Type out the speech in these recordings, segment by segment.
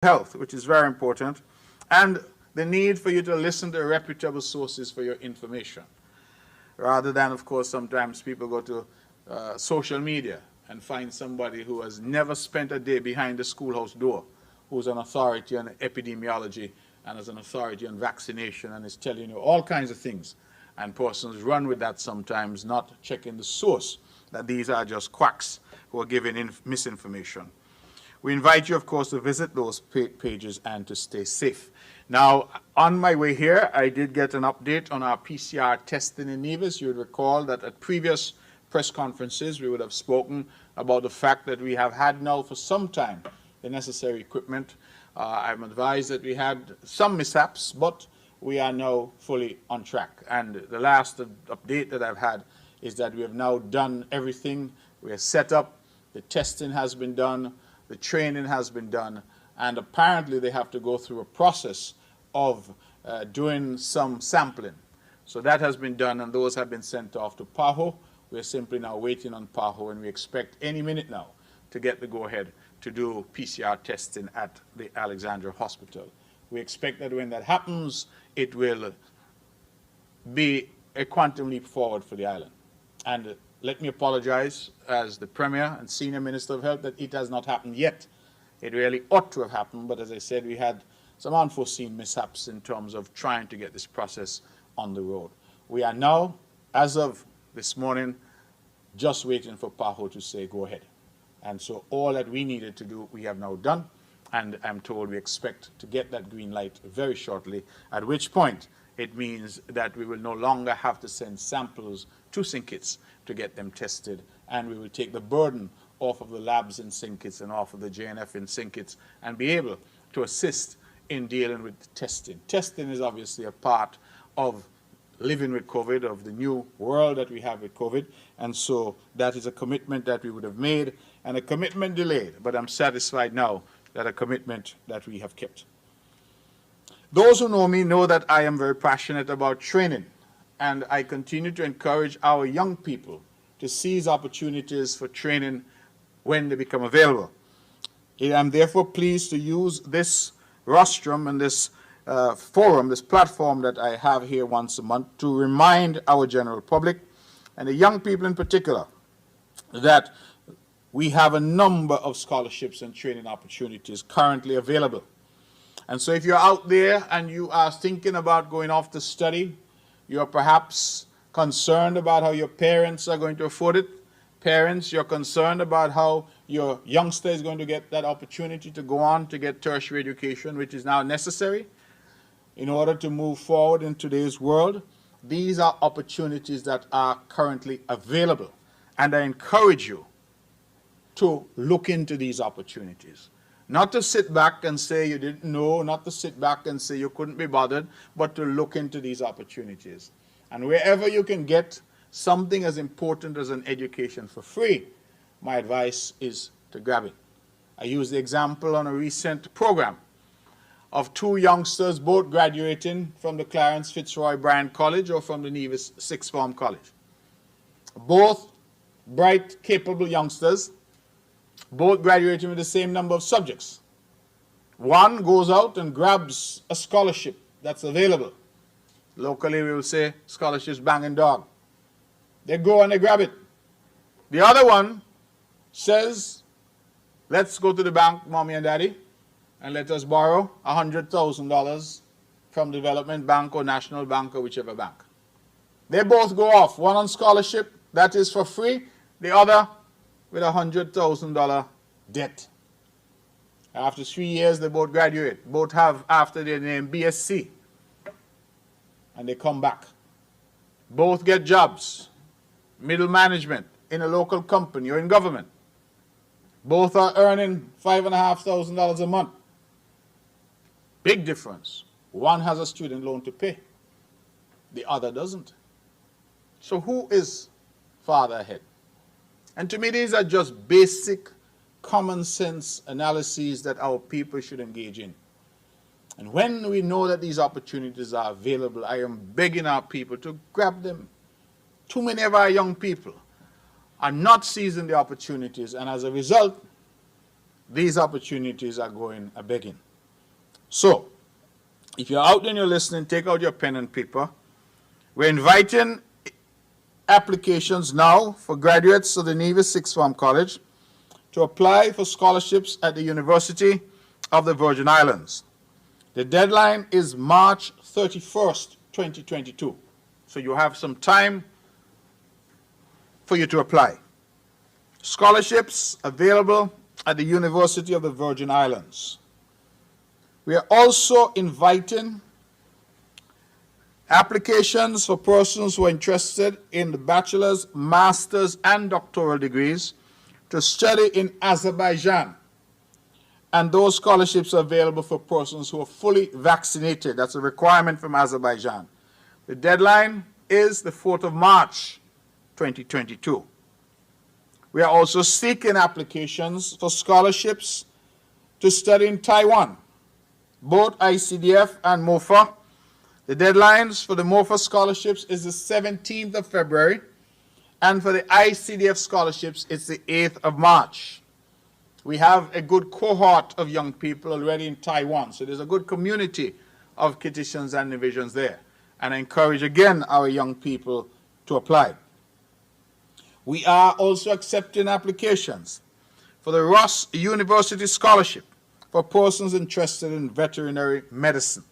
health, which is very important, and the need for you to listen to reputable sources for your information, rather than, of course, sometimes people go to social media and find somebody who has never spent a day behind the schoolhouse door, who's an authority on epidemiology and is an authority on vaccination and is telling you all kinds of things. And persons run with that sometimes, not checking the source, that these are just quacks who are giving misinformation. We invite you, of course, to visit those pages and to stay safe. Now, on my way here, I did get an update on our PCR testing in Nevis. You would recall that at previous press conferences, we would have spoken about the fact that we have had now for some time the necessary equipment. I'm advised that we had some mishaps, but we are now fully on track. And the last update that I've had is that we have now done everything. We are set up, the testing has been done, the training has been done, and apparently they have to go through a process of doing some sampling. So that has been done, and those have been sent off to PAHO. We're simply now waiting on PAHO, and we expect any minute now to get the go-ahead to do PCR testing at the Alexandra Hospital. We expect that when that happens, it will be a quantum leap forward for the island. And let me apologize as the Premier and Senior Minister of Health that it has not happened yet. It really ought to have happened, but as I said, we had some unforeseen mishaps in terms of trying to get this process on the road. We are now, as of this morning, just waiting for PAHO to say go ahead. And so all that we needed to do, we have now done, and I'm told we expect to get that green light very shortly, at which point it means that we will no longer have to send samples to St. Kitts to get them tested, and we will take the burden off of the labs in St. Kitts and off of the JNF in St. Kitts and be able to assist in dealing with testing. Testing is obviously a part of living with COVID, of the new world that we have with COVID, and so that is a commitment that we would have made, and a commitment delayed, but I'm satisfied now that a commitment that we have kept. Those who know me know that I am very passionate about training, and I continue to encourage our young people to seize opportunities for training when they become available. I am therefore pleased to use this rostrum and this forum, this platform that I have here once a month, to remind our general public, and the young people in particular, that we have a number of scholarships and training opportunities currently available. And so if you're out there and you are thinking about going off to study, you're perhaps concerned about how your parents are going to afford it. Parents, you're concerned about how your youngster is going to get that opportunity to go on to get tertiary education, which is now necessary in order to move forward in today's world. These are opportunities that are currently available, and I encourage you to look into these opportunities. Not to sit back and say you didn't know, not to sit back and say you couldn't be bothered, but to look into these opportunities. And wherever you can get something as important as an education for free, my advice is to grab it. I used the example on a recent program of two youngsters both graduating from the Clarence Fitzroy Bryan College or from the Nevis Sixth Form College. Both bright, capable youngsters, both graduating with the same number of subjects. One goes out and grabs a scholarship that's available. Locally, we will say scholarships banging dog. They go and they grab it. The other one says, let's go to the bank, mommy and daddy, and let us borrow $100,000 from Development Bank or National Bank or whichever bank. They both go off, one on scholarship, that is for free, the other with $100,000 debt. After 3 years, they both graduate. Both have, after their name, BSc. And they come back. Both get jobs, middle management, in a local company or in government. Both are earning $5,500 a month. Big difference. One has a student loan to pay. The other doesn't. So who is farther ahead? And to me, these are just basic, common sense analyses that our people should engage in. And when we know that these opportunities are available, I am begging our people to grab them. Too many of our young people are not seizing the opportunities, and as a result, these opportunities are going a-begging. So, if you're out and you're listening, take out your pen and paper. We're inviting applications now for graduates of the Nevis Sixth Form College to apply for scholarships at the University of the Virgin Islands. The deadline is March 31st, 2022. So you have some time for you to apply. Scholarships available at the University of the Virgin Islands. We are also inviting applications for persons who are interested in the bachelor's, master's, and doctoral degrees to study in Azerbaijan. And those scholarships are available for persons who are fully vaccinated. That's a requirement from Azerbaijan. The deadline is the 4th of March, 2022. We are also seeking applications for scholarships to study in Taiwan, both ICDF and MOFA. The deadlines for the MOFA scholarships is the 17th of February, and for the ICDF scholarships, it's the 8th of March. We have a good cohort of young people already in Taiwan, so there's a good community of Kittitians and Nevisians there. And I encourage again our young people to apply. We are also accepting applications for the Ross University Scholarship for persons interested in veterinary medicine.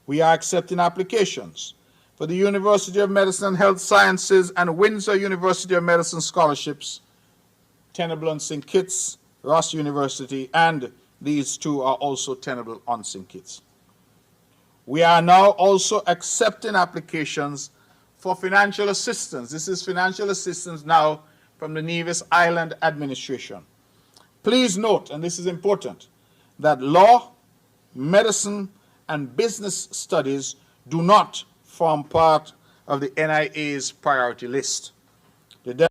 We are accepting applications for the University of Medicine and Health Sciences and Windsor University of Medicine scholarships, tenable on St. Kitts, Ross University, and these two are also tenable on St. Kitts. We are now also accepting applications for financial assistance. This is financial assistance now from the Nevis Island Administration. Please note, and this is important, that law, medicine, and business studies do not form part of the NIA's priority list. The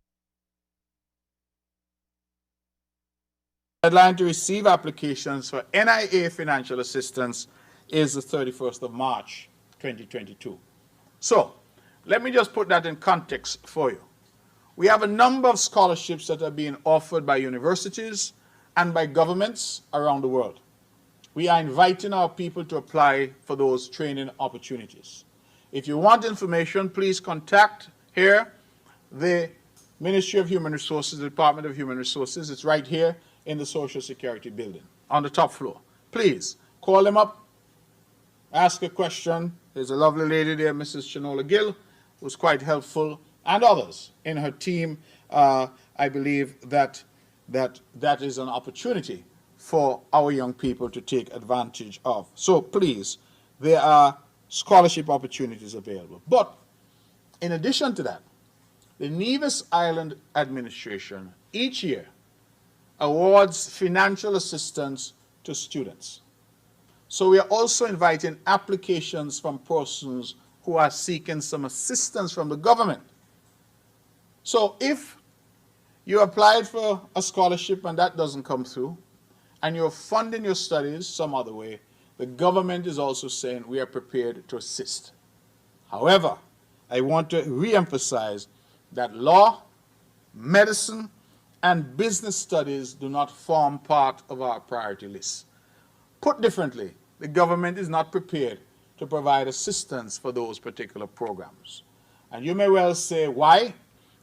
deadline to receive applications for NIA financial assistance is the 31st of March, 2022. So, let me just put that in context for you. We have a number of scholarships that are being offered by universities and by governments around the world. We are inviting our people to apply for those training opportunities. If you want information, please contact here the Ministry of Human Resources, the Department of Human Resources. It's right here in the Social Security building on the top floor. Please call them up, ask a question. There's a lovely lady there, Mrs. Shanola Gill, who's quite helpful, and others in her team. I believe that is an opportunity for our young people to take advantage of. So please, there are scholarship opportunities available. But in addition to that, the Nevis Island Administration each year awards financial assistance to students. So we are also inviting applications from persons who are seeking some assistance from the government. So if you applied for a scholarship and that doesn't come through, and you're funding your studies some other way, the government is also saying we are prepared to assist. However, I want to re-emphasize that law, medicine, and business studies do not form part of our priority list. Put differently, the government is not prepared to provide assistance for those particular programs. And you may well say, why?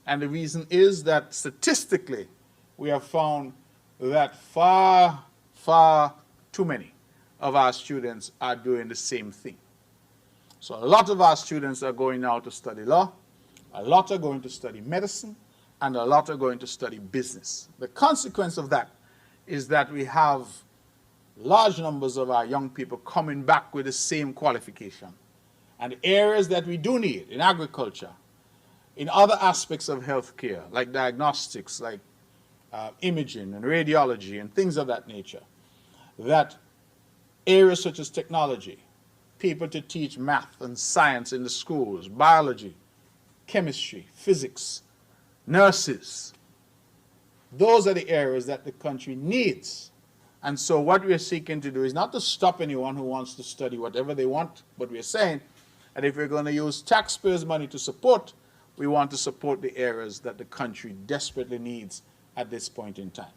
And the reason is that statistically, we have found that far, far too many of our students are doing the same thing. So a lot of our students are going now to study law, a lot are going to study medicine, and a lot are going to study business. The consequence of that is that we have large numbers of our young people coming back with the same qualification. And areas that we do need in agriculture, in other aspects of healthcare, like diagnostics, like imaging and radiology and things of that nature, that areas such as technology, people to teach math and science in the schools, biology, chemistry, physics, nurses, those are the areas that the country needs. And so what we're seeking to do is not to stop anyone who wants to study whatever they want, but we're saying that if we're going to use taxpayers' money to support, we want to support the areas that the country desperately needs at this point in time.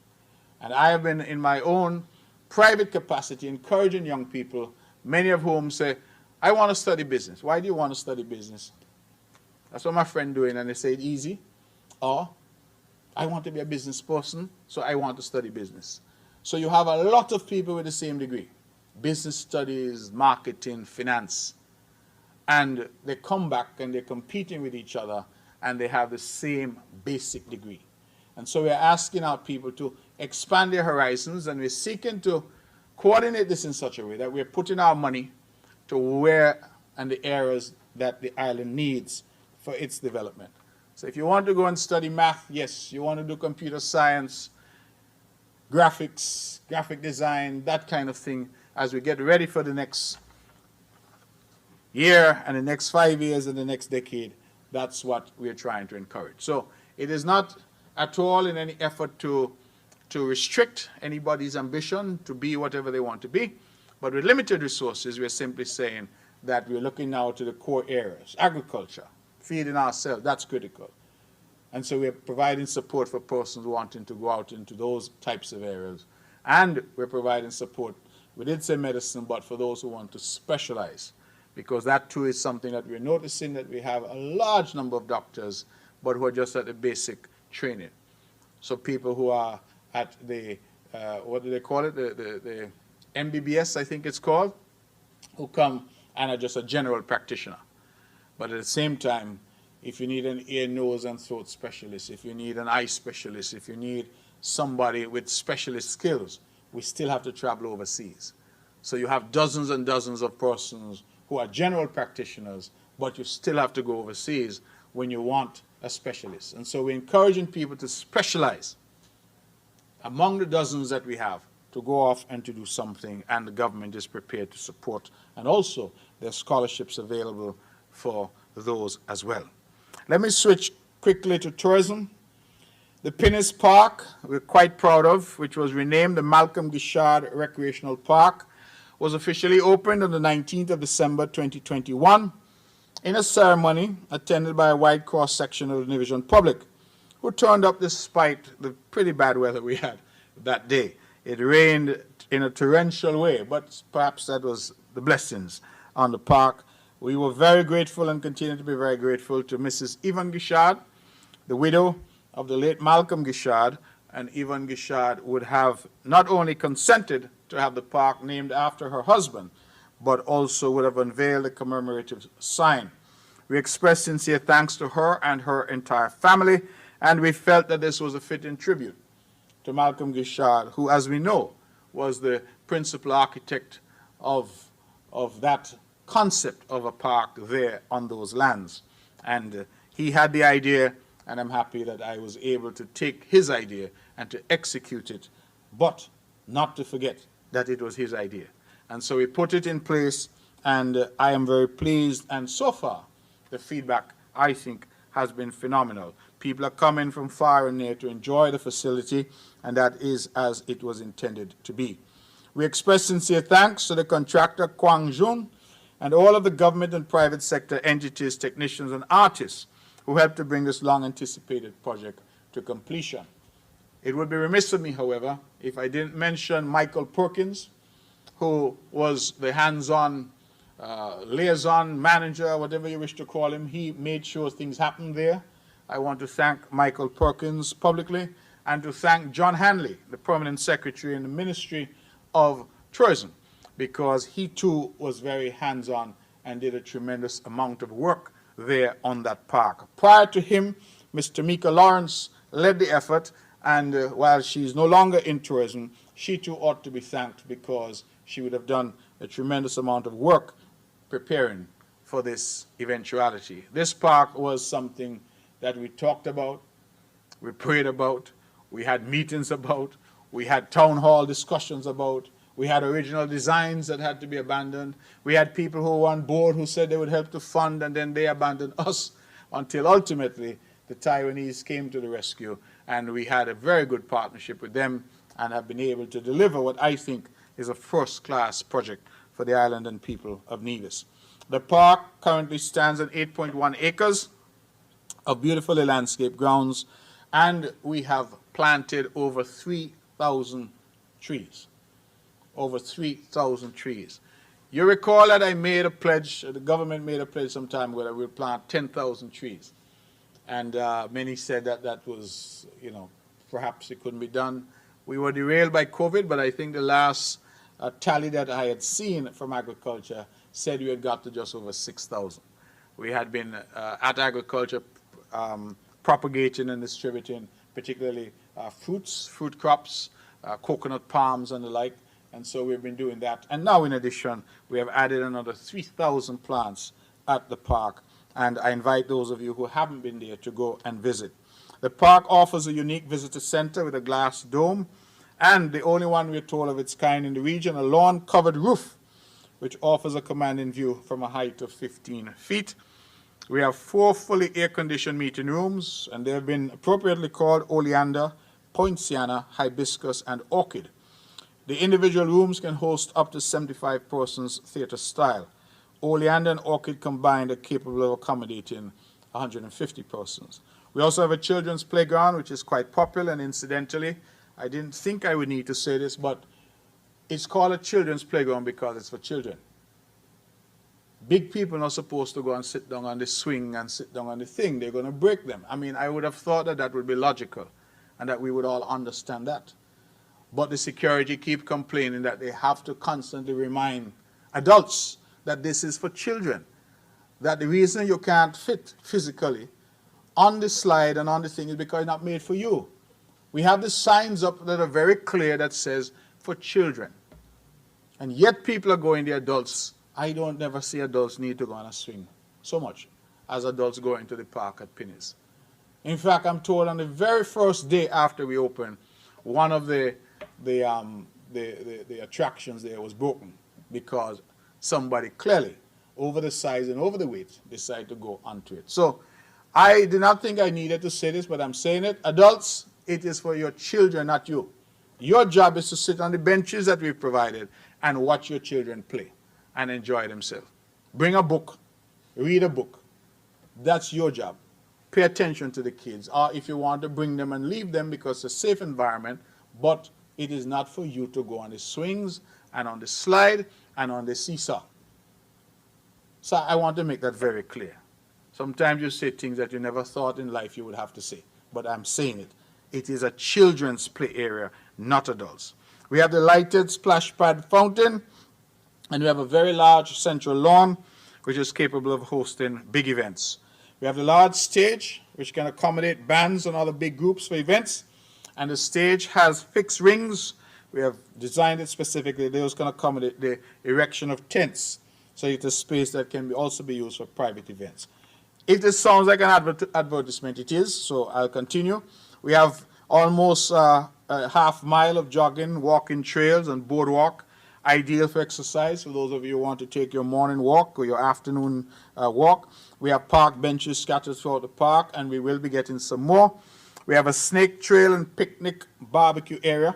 And I have been, in my own private capacity, encouraging young people, many of whom say, I want to study business. Why do you want to study business? That's what my friend doing, and they say it easy. Or, I want to be a business person, so I want to study business. So you have a lot of people with the same degree. Business studies, marketing, finance. And they come back and they're competing with each other, and they have the same basic degree. And so we're asking our people to expand their horizons, and we're seeking to coordinate this in such a way that we're putting our money to where and the areas that the island needs for its development. So if you want to go and study math, yes. You want to do computer science, graphics, graphic design, that kind of thing, as we get ready for the next year and the next 5 years and the next decade, that's what we're trying to encourage. So it is not at all in any effort to restrict anybody's ambition to be whatever they want to be, but with limited resources, we're simply saying that we're looking now to the core areas. Agriculture, feeding ourselves, that's critical. And so we're providing support for persons wanting to go out into those types of areas. And we're providing support, we did say medicine, but for those who want to specialize, because that too is something that we're noticing, that we have a large number of doctors, but who are just at the basic training. So people who are at the, what do they call it, the MBBS, I think it's called, who come and are just a general practitioner. But at the same time, if you need an ear, nose, and throat specialist, if you need an eye specialist, if you need somebody with specialist skills, we still have to travel overseas. So you have dozens and dozens of persons who are general practitioners, but you still have to go overseas when you want a specialist. And so we're encouraging people to specialize among the dozens that we have, to go off and to do something, and the government is prepared to support. And also, there are scholarships available for those as well. Let me switch quickly to tourism. The Pinnis Park, we're quite proud of, which was renamed the Malcolm Gishard Recreational Park, was officially opened on the 19th of December 2021 in a ceremony attended by a wide cross-section of the Nevis public, who turned up despite the pretty bad weather we had that day. It rained in a torrential way, but perhaps that was the blessings on the park. We were very grateful and continue to be very grateful to Mrs. Yvonne Gishard, the widow of the late Malcolm Gishard, and Yvonne Gishard would have not only consented to have the park named after her husband, but also would have unveiled a commemorative sign. We express sincere thanks to her and her entire family, and we felt that this was a fitting tribute to Malcolm Gishard, who, as we know, was the principal architect of that concept of a park there on those lands. And he had the idea, and I'm happy that I was able to take his idea and to execute it, but not to forget that it was his idea. And so we put it in place, and I am very pleased, and so far the feedback, I think, has been phenomenal. People are coming from far and near to enjoy the facility, and that is as it was intended to be. We express sincere thanks to the contractor Kwang Jun and all of the government and private sector entities, technicians, and artists who helped to bring this long-anticipated project to completion. It would be remiss of me, however, if I didn't mention Michael Perkins, who was the hands-on liaison manager, whatever you wish to call him. He made sure things happened there. I want to thank Michael Perkins publicly, and to thank John Hanley, the permanent secretary in the Ministry of Tourism, because he too was very hands-on and did a tremendous amount of work there on that park. Prior to him, Ms. Tamika Lawrence led the effort, and while she's no longer in tourism, she too ought to be thanked, because she would have done a tremendous amount of work preparing for this eventuality. This park was something that we talked about, we prayed about, we had meetings about, we had town hall discussions about, we had original designs that had to be abandoned, we had people who were on board who said they would help to fund, and then they abandoned us, until ultimately the Taiwanese came to the rescue, and we had a very good partnership with them and have been able to deliver what I think is a first-class project for the island and people of Nevis. The park currently stands on 8.1 acres of beautifully landscaped grounds, and we have planted over 3,000 trees. over 3,000 trees. You recall that I made a pledge, the government made a pledge some time ago that we'll plant 10,000 trees. And many said that that was, perhaps it couldn't be done. We were derailed by COVID, but I think the last tally that I had seen from agriculture said we had got to just over 6,000. We had been at agriculture propagating and distributing particularly fruit crops, coconut palms and the like. And so we've been doing that. And now in addition, we have added another 3,000 plants at the park. And I invite those of you who haven't been there to go and visit. The park offers a unique visitor center with a glass dome, and the only one we're told of its kind in the region, a lawn-covered roof, which offers a commanding view from a height of 15 feet. We have 4 fully air-conditioned meeting rooms, and they have been appropriately called Oleander, Poinciana, Hibiscus, and Orchid. The individual rooms can host up to 75 persons theater style. Oleander and Orchid combined are capable of accommodating 150 persons. We also have a children's playground, which is quite popular, and incidentally, I didn't think I would need to say this, but it's called a children's playground because it's for children. Big people are not supposed to go and sit down on the swing and sit down on the thing. They're going to break them. I mean, I would have thought that that would be logical and that we would all understand that. But the security keep complaining that they have to constantly remind adults that this is for children, that the reason you can't fit physically on the slide and on the thing is because it's not made for you. We have the signs up that are very clear that says for children. And yet people are going, the adults. I don't never see adults need to go on a swing so much as adults go into the park at Pinnis. In fact, I'm told on the very first day after we opened, one of the attractions there was broken because somebody clearly, over the size and over the weight, decided to go onto it. So I did not think I needed to say this, but I'm saying it. Adults, it is for your children, not you. Your job is to sit on the benches that we've provided and watch your children play and enjoy themselves. Bring a book, read a book. That's your job. Pay attention to the kids. Or if you want to bring them and leave them because it's a safe environment, but it is not for you to go on the swings and on the slide and on the seesaw. So I want to make that very clear. Sometimes you say things that you never thought in life you would have to say, but I'm saying it. It is a children's play area, not adults. We have the lighted splash pad fountain, and we have a very large central lawn, which is capable of hosting big events. We have the large stage, which can accommodate bands and other big groups for events, and the stage has fixed rings. We have designed it specifically. Those can accommodate the erection of tents, so it's a space that can also be used for private events. If this sounds like an advertisement, it is, so I'll continue. We have almost a half mile of jogging, walking trails, and boardwalk, ideal for exercise for those of you who want to take your morning walk or your afternoon walk. We have park benches scattered throughout the park, and we will be getting some more. We have a snake trail and picnic barbecue area.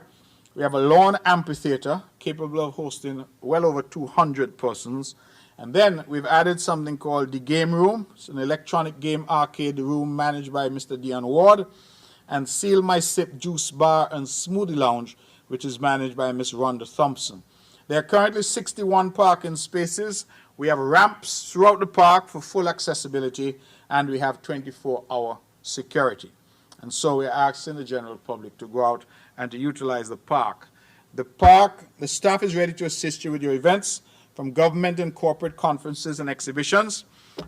We have a lawn amphitheater capable of hosting well over 200 persons. And then we've added something called the game room. It's an electronic game arcade room managed by Mr. Dion Ward, and Seal My Sip Juice Bar and Smoothie Lounge, which is managed by Miss Rhonda Thompson. There are currently 61 parking spaces. We have ramps throughout the park for full accessibility, and we have 24-hour security. And so we're asking the general public to go out and to utilize the park. The staff is ready to assist you with your events, from government and corporate conferences and exhibitions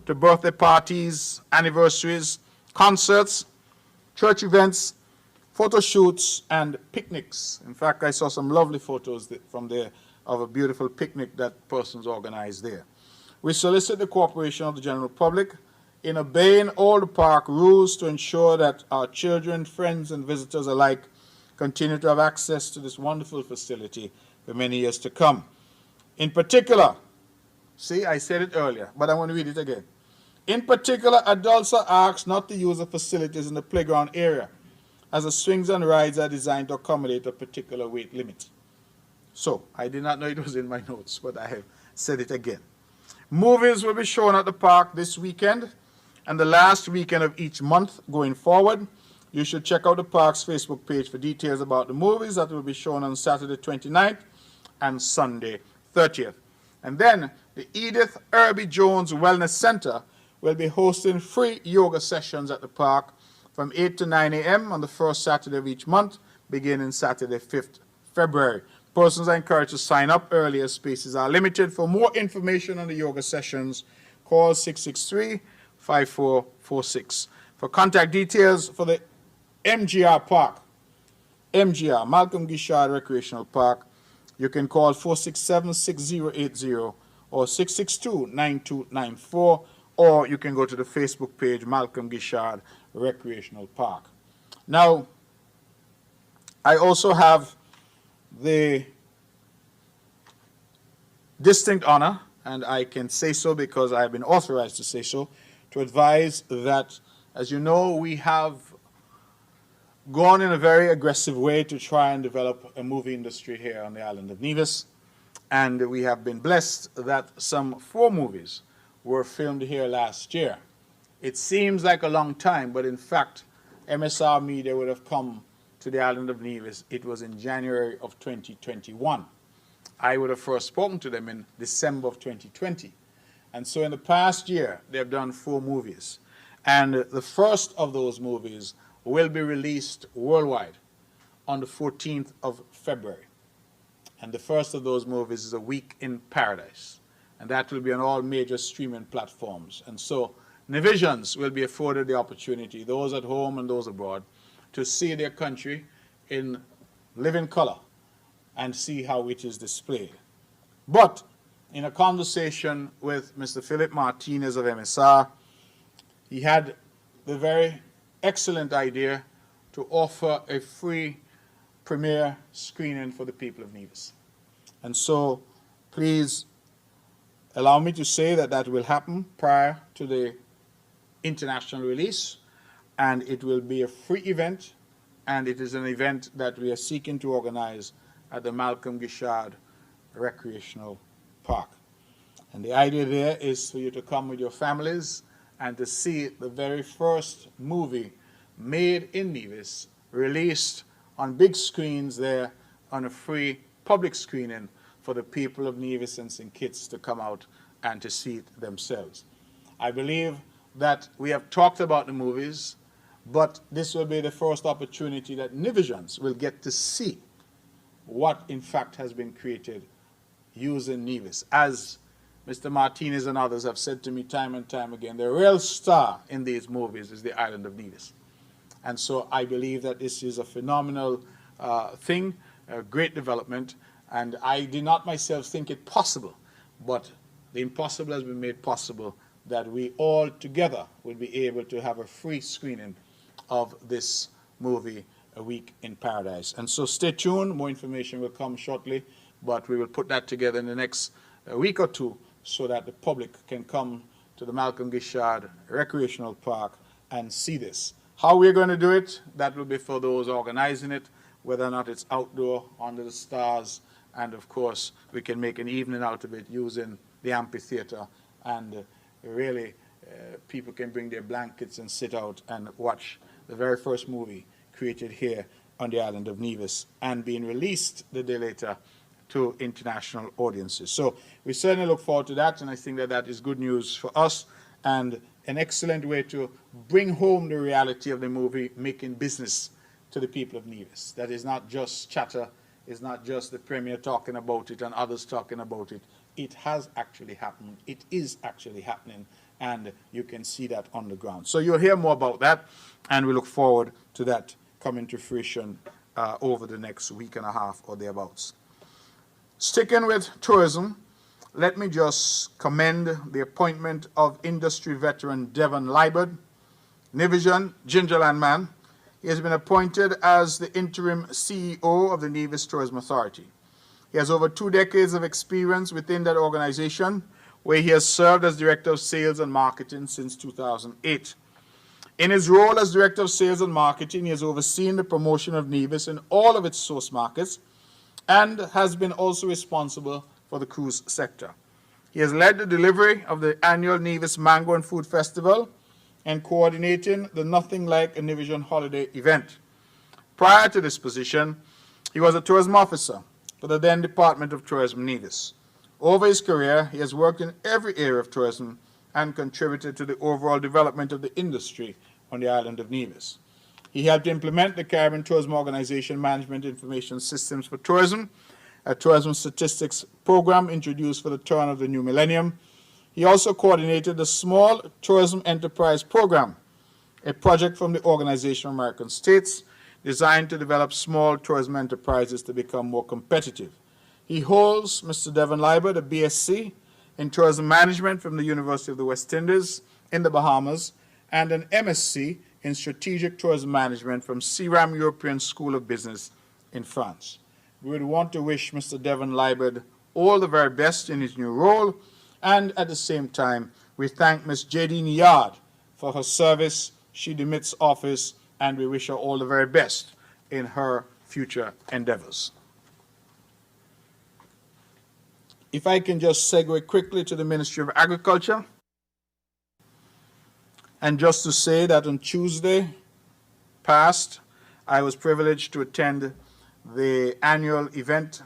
to birthday parties, anniversaries, concerts, church events, photo shoots, and picnics. In fact, I saw some lovely photos from there of a beautiful picnic that persons organized there. We solicit the cooperation of the general public in obeying all the park rules to ensure that our children, friends, and visitors alike continue to have access to this wonderful facility for many years to come. In particular, see, I said it earlier, but I want to read it again. In particular, adults are asked not to use the facilities in the playground area, as the swings and rides are designed to accommodate a particular weight limit. So, I did not know it was in my notes, but I have said it again. Movies will be shown at the park this weekend and the last weekend of each month going forward. You should check out the park's Facebook page for details about the movies that will be shown on Saturday 29th and Sunday 30th. And then the Edith Irby Jones Wellness Center will be hosting free yoga sessions at the park from 8 to 9 a.m. on the first Saturday of each month, beginning Saturday 5th February. Persons are encouraged to sign up early as spaces are limited. For more information on the yoga sessions, call 663-5446. For contact details for the MGR Park, MGR, Malcolm Gishard Recreational Park, you can call 467-6080 or 662-9294, or you can go to the Facebook page, Malcolm Gishard Recreational Park. Now, I also have the distinct honor, and I can say so because I have been authorized to say so, to advise that, as you know, we have gone in a very aggressive way to try and develop a movie industry here on the island of Nevis. And we have been blessed that some 4 movies were filmed here last year. It seems like a long time, but in fact, MSR Media would have come to the island of Nevis. It was in January of 2021. I would have first spoken to them in December of 2020. And so in the past year, they have done 4 movies. And the first of those movies will be released worldwide on the 14th of February. And the first of those movies is A Week in Paradise. And that will be on all major streaming platforms. And so Nevisians will be afforded the opportunity, those at home and those abroad, to see their country in living color and see how it is displayed. But in a conversation with Mr. Philip Martinez of MSR, he had the very excellent idea to offer a free premiere screening for the people of Nevis. And so please allow me to say that that will happen prior to the international release, and it will be a free event, and it is an event that we are seeking to organize at the Malcolm Gishard Recreational Park. And the idea there is for you to come with your families and to see the very first movie made in Nevis, released on big screens there on a free public screening for the people of Nevis and St. Kitts to come out and to see it themselves. I believe that we have talked about the movies, but this will be the first opportunity that Nevisians will get to see what in fact has been created using Nevis. As Mr. Martinez and others have said to me time and time again, the real star in these movies is the island of Nevis. And so I believe that this is a phenomenal thing, a great development, and I did not myself think it possible, but the impossible has been made possible, that we all together will be able to have a free screening of this movie, A Week in Paradise. And so stay tuned, more information will come shortly, but we will put that together in the next week or two so that the public can come to the Malcolm Gishard Recreational Park and see this. How we're going to do it, that will be for those organizing it, whether or not it's outdoor, under the stars, and of course we can make an evening out of it using the amphitheater, and really people can bring their blankets and sit out and watch the very first movie created here on the island of Nevis and being released the day later to international audiences. So we certainly look forward to that, and I think that that is good news for us and an excellent way to bring home the reality of the movie making business to the people of Nevis. That is not just chatter, it's not just the Premier talking about it and others talking about it. It has actually happened. It is actually happening, and you can see that on the ground. So you'll hear more about that, and we look forward to that coming to fruition over the next week and a half or thereabouts. Sticking with tourism, let me just commend the appointment of industry veteran Devon Liebert, Nevisian, Gingerland man. He has been appointed as the interim CEO of the Nevis Tourism Authority. He has over 2 decades of experience within that organization, where he has served as Director of Sales and Marketing since 2008. In his role as Director of Sales and Marketing, he has overseen the promotion of Nevis in all of its source markets and has been also responsible for the cruise sector. He has led the delivery of the annual Nevis Mango and Food Festival and coordinating the Nothing Like a Nevisian Holiday event. Prior to this position, he was a tourism officer, for the then Department of Tourism, Nevis. Over his career, he has worked in every area of tourism and contributed to the overall development of the industry on the island of Nevis. He helped implement the Caribbean Tourism Organization Management Information Systems for Tourism, a tourism statistics program introduced for the turn of the new millennium. He also coordinated the Small Tourism Enterprise Program, a project from the Organization of American States designed to develop small tourism enterprises to become more competitive. He holds, Mr. Devon Liebert, a BSc in Tourism Management from the University of the West Indies in the Bahamas, and an MSc in Strategic Tourism Management from CIRAM European School of Business in France. We would want to wish Mr. Devon Liebert all the very best in his new role, and at the same time, we thank Ms. J.D. Niard for her service. She demits office, and we wish her all the very best in her future endeavors. If I can just segue quickly to the Ministry of Agriculture, and just to say that on Tuesday past, I was privileged to attend the annual event,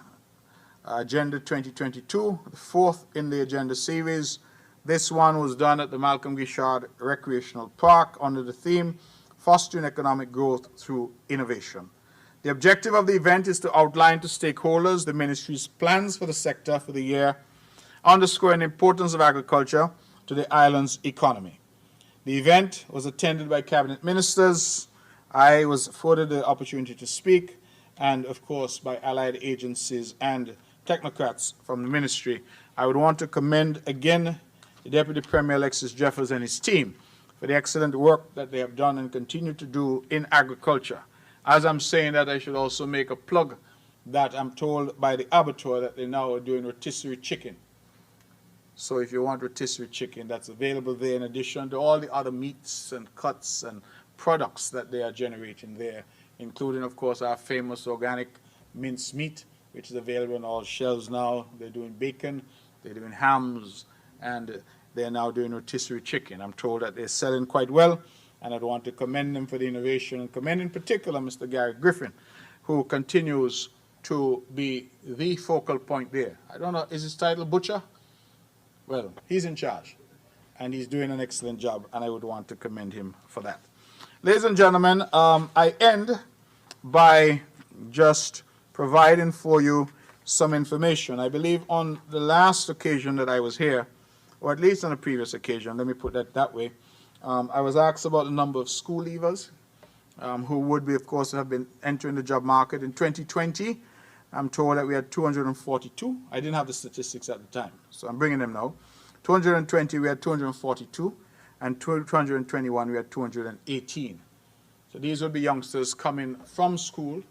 Agenda 2022, the fourth in the agenda series. This one was done at the Malcolm Guichard Recreational Park under the theme, Fostering Economic Growth Through Innovation. The objective of the event is to outline to stakeholders the ministry's plans for the sector for the year, underscoring the importance of agriculture to the island's economy. The event was attended by cabinet ministers. I was afforded the opportunity to speak, and of course by allied agencies and technocrats from the ministry. I would want to commend again the Deputy Premier Alexis Jeffers and his team for the excellent work that they have done and continue to do in agriculture. As I'm saying that, I should also make a plug that I'm told by the abattoir that they now are doing rotisserie chicken. So if you want rotisserie chicken, that's available there in addition to all the other meats and cuts and products that they are generating there, including, of course, our famous organic minced meat, which is available on all shelves now. They're doing bacon, they're doing hams, and they're now doing rotisserie chicken. I'm told that they're selling quite well, and I'd want to commend them for the innovation, and commend in particular Mr. Gary Griffin, who continues to be the focal point there. I don't know, is his title Butcher? Well, he's in charge, and he's doing an excellent job, and I would want to commend him for that. Ladies and gentlemen, I end by just providing for you some information. I believe on the last occasion that I was here, or at least on a previous occasion, let me put that way, I was asked about the number of school leavers who would be, of course, have been entering the job market. In 2020, I'm told that we had 242. I didn't have the statistics at the time, so I'm bringing them now. 220, we had 242, and 221, we had 218. So these would be youngsters coming from school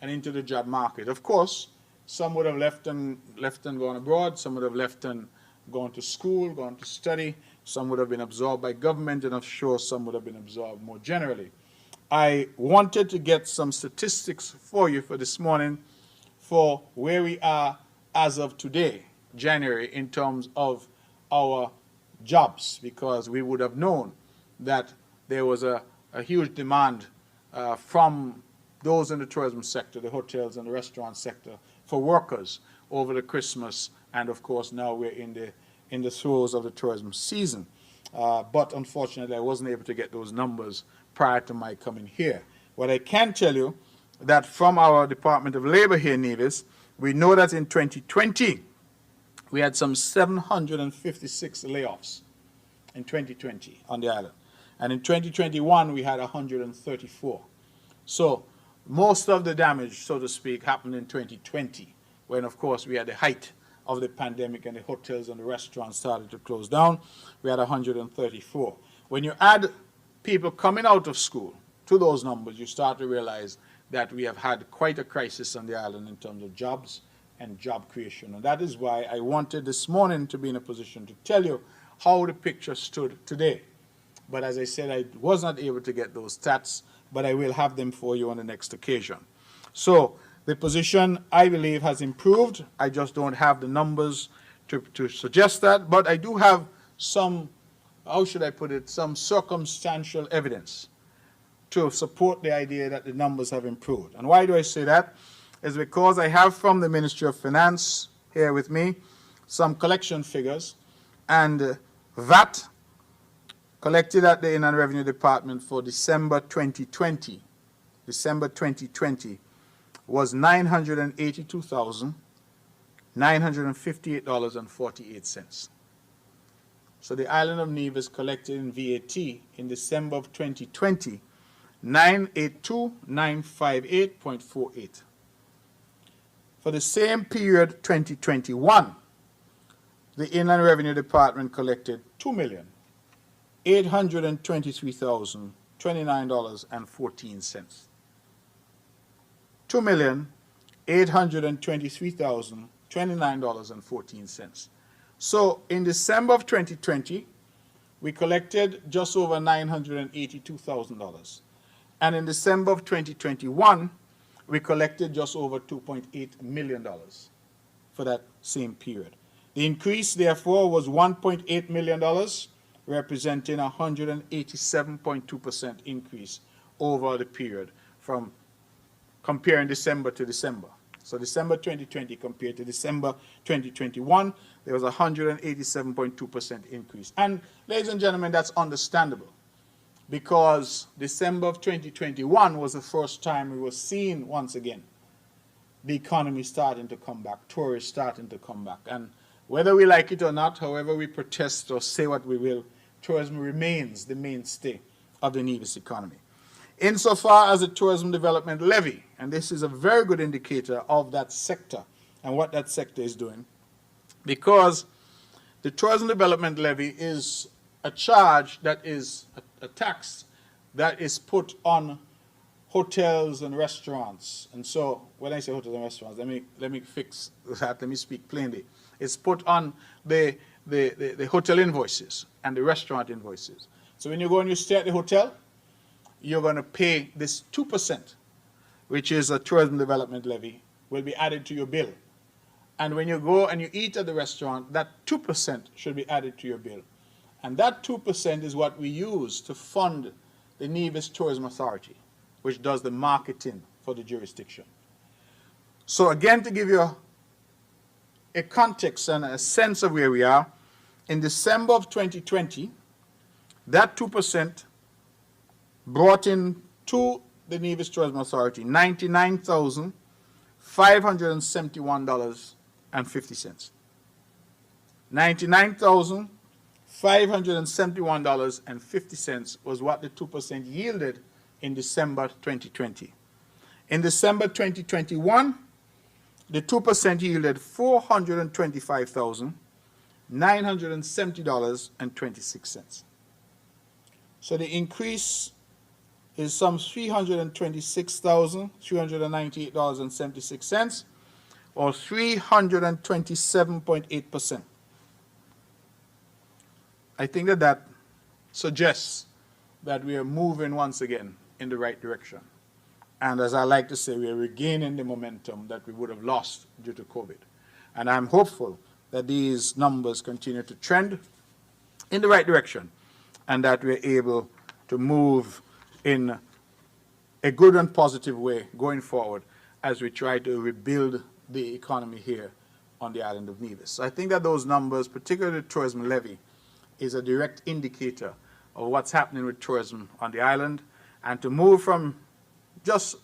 and into the job market. Of course, some would have left and gone abroad. Some would have left and gone to school, gone to study. Some would have been absorbed by government, and I'm sure some would have been absorbed more generally. I wanted to get some statistics for you for this morning for where we are as of today, January, in terms of our jobs, because we would have known that there was a huge demand from those in the tourism sector, the hotels and the restaurant sector, for workers over the Christmas, and of course now we're in the throes of the tourism season. But unfortunately I wasn't able to get those numbers prior to my coming here. What I can tell you, that from our Department of Labor here in Nevis, we know that in 2020 we had some 756 layoffs in 2020 on the island. And in 2021 we had 134. So most of the damage, so to speak, happened in 2020, when of course we had the height of the pandemic and the hotels and the restaurants started to close down. We had 134. When you add people coming out of school to those numbers, you start to realize that we have had quite a crisis on the island in terms of jobs and job creation. And that is why I wanted this morning to be in a position to tell you how the picture stood today. But as I said, I was not able to get those stats, but I will have them for you on the next occasion. So the position, I believe, has improved. I just don't have the numbers to suggest that, but I do have some, how should I put it, some circumstantial evidence to support the idea that the numbers have improved. And why do I say that? is because I have from the Ministry of Finance here with me some collection figures, and VAT collected at the Inland Revenue Department for December 2020 was $982,958.48. So the island of Nevis collected in VAT in December of 2020 $982,958.48. For the same period, 2021, the Inland Revenue Department collected $2,823,029.14. $2,823,029.14. So in December of 2020, we collected just over $982,000. And in December of 2021, we collected just over $2.8 million for that same period. The increase, therefore, was $1.8 million, representing a 187.2% increase over the period from comparing December to December. So December 2020 compared to December 2021, there was a 187.2% increase. And ladies and gentlemen, that's understandable, because December of 2021 was the first time we were seeing once again the economy starting to come back, tourists starting to come back. And whether we like it or not, however we protest or say what we will, tourism remains the mainstay of the Nevis economy. Insofar as the Tourism Development Levy, and this is a very good indicator of that sector and what that sector is doing, because the Tourism Development Levy is a charge that is a tax that is put on hotels and restaurants. And so when I say hotels and restaurants, let me fix that, let me speak plainly. It's put on the hotel invoices and the restaurant invoices. So when you go and you stay at the hotel, you're going to pay this 2%, which is a tourism development levy, will be added to your bill. And when you go and you eat at the restaurant, that 2% should be added to your bill. And that 2% is what we use to fund the Nevis Tourism Authority, which does the marketing for the jurisdiction. So again, to give you a context and a sense of where we are, in December of 2020, that 2% brought in to the Nevis Tourism Authority $99,571.50. $99,571.50 was what the 2% yielded in December 2020. In December 2021, the 2% yielded $425,970.26. So the increase is some $326,398.76, or 327.8%. I think that suggests that we are moving once again in the right direction. And as I like to say, we are regaining the momentum that we would have lost due to COVID. And I'm hopeful that these numbers continue to trend in the right direction, and that we're able to move in a good and positive way going forward as we try to rebuild the economy here on the island of Nevis. So I think that those numbers, particularly the tourism levy, is a direct indicator of what's happening with tourism on the island, and to move from just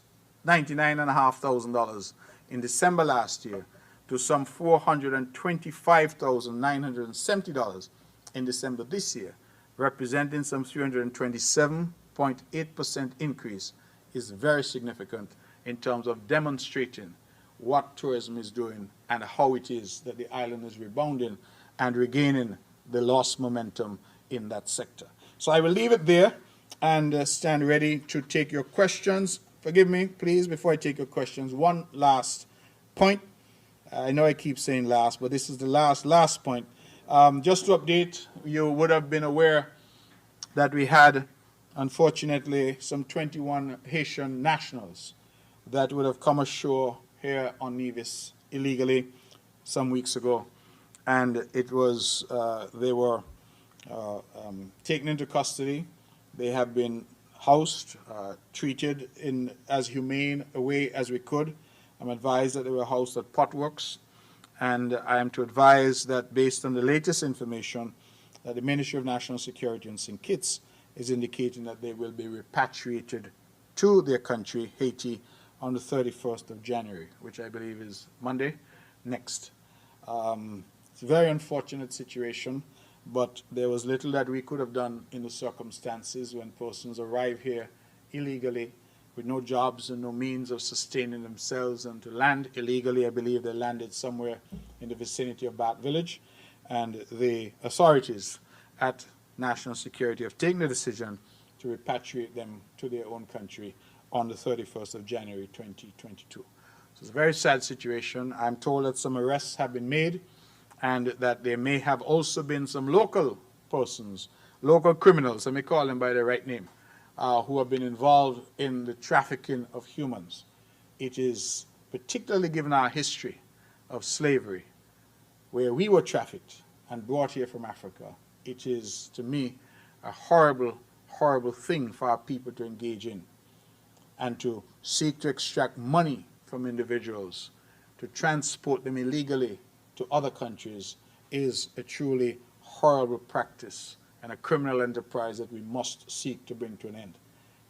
$99,500 in December last year to some $425,970 in December this year, representing some 327.8% increase, is very significant in terms of demonstrating what tourism is doing and how it is that the island is rebounding and regaining the lost momentum in that sector. So I will leave it there and stand ready to take your questions. Forgive me, please, before I take your questions, one last point. I know I keep saying last, but this is the last point. Just to update, you would have been aware that we had, unfortunately, some 21 Haitian nationals that would have come ashore here on Nevis illegally some weeks ago. And it was, they were taken into custody. They have been housed, treated in as humane a way as we could. I'm advised that they were housed at Potworks, and I am to advise that based on the latest information, that the Ministry of National Security in St. Kitts is indicating that they will be repatriated to their country, Haiti, on the 31st of January, which I believe is Monday next. It's a very unfortunate situation, but there was little that we could have done in the circumstances when persons arrive here illegally with no jobs and no means of sustaining themselves, and to land illegally. I believe they landed somewhere in the vicinity of Bat Village, and the authorities at National Security have taken the decision to repatriate them to their own country on the 31st of January 2022. So it's a very sad situation. I'm told that some arrests have been made, and that there may have also been some local persons, local criminals, let me call them by their right name, who have been involved in the trafficking of humans. It is, particularly given our history of slavery, where we were trafficked and brought here from Africa, it is, to me, a horrible, horrible thing for our people to engage in, and to seek to extract money from individuals, to transport them illegally to other countries, is a truly horrible practice and a criminal enterprise that we must seek to bring to an end.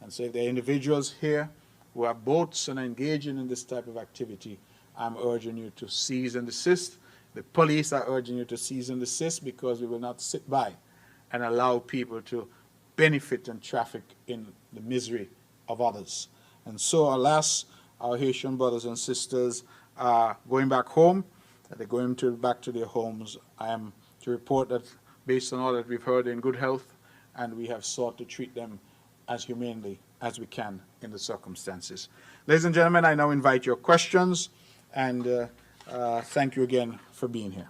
And so if there are individuals here who have boats and are engaging in this type of activity, I'm urging you to cease and desist. The police are urging you to cease and desist, because we will not sit by and allow people to benefit and traffic in the misery of others. And so, alas, our Haitian brothers and sisters are going back home. They're going back to their homes. I am to report that, based on all that we've heard, they're in good health, and we have sought to treat them as humanely as we can in the circumstances. Ladies and gentlemen, I now invite your questions, and thank you again for being here.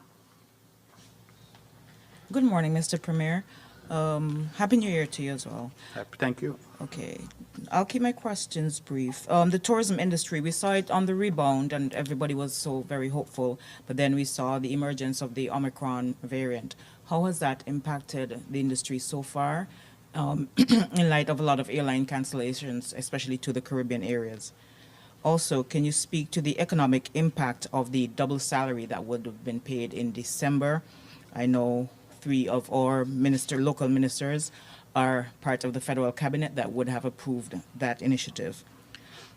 Good morning, Mr. Premier. Happy New Year to you as well. Thank you. Okay, I'll keep my questions brief. The tourism industry, we saw it on the rebound, and everybody was so very hopeful, but then we saw the emergence of the Omicron variant. How has that impacted the industry so far, in light of a lot of airline cancellations, especially to the Caribbean areas? Also, can you speak to the economic impact of the double salary that would have been paid in December? I know 3 of our local ministers are part of the federal cabinet that would have approved that initiative.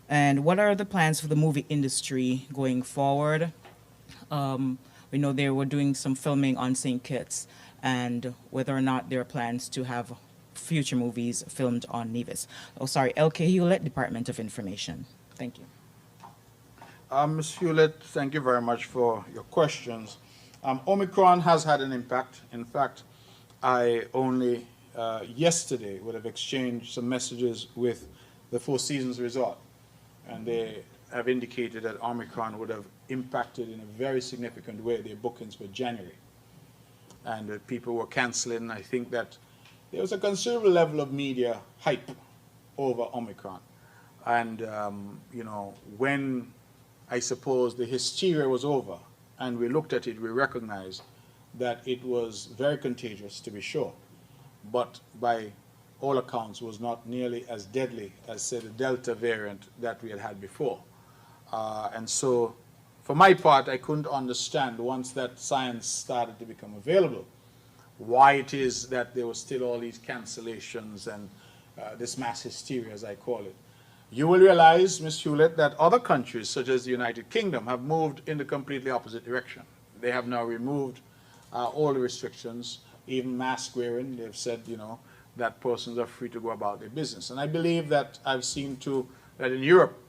And what are the plans for the movie industry going forward? We know they were doing some filming on St. Kitts, and whether or not there are plans to have future movies filmed on Nevis. Oh, sorry, LK Hewlett, Department of Information. Thank you. Ms. Hewlett, thank you very much for your questions. Omicron has had an impact. In fact, I only yesterday would have exchanged some messages with the Four Seasons Resort, and they have indicated that Omicron would have impacted in a very significant way their bookings for January, and that people were canceling. I think that there was a considerable level of media hype over Omicron, and you know, when I suppose the hysteria was over and we looked at it, we recognized that it was very contagious, to be sure, but by all accounts was not nearly as deadly as, say, the Delta variant that we had had before. And so, for my part, I couldn't understand, once that science started to become available, why it is that there were still all these cancellations and this mass hysteria, as I call it. You will realize, Ms. Hewlett, that other countries, such as the United Kingdom, have moved in the completely opposite direction. They have now removed all the restrictions, even mask wearing. They've said, you know, that persons are free to go about their business. And I believe that I've seen too that in Europe,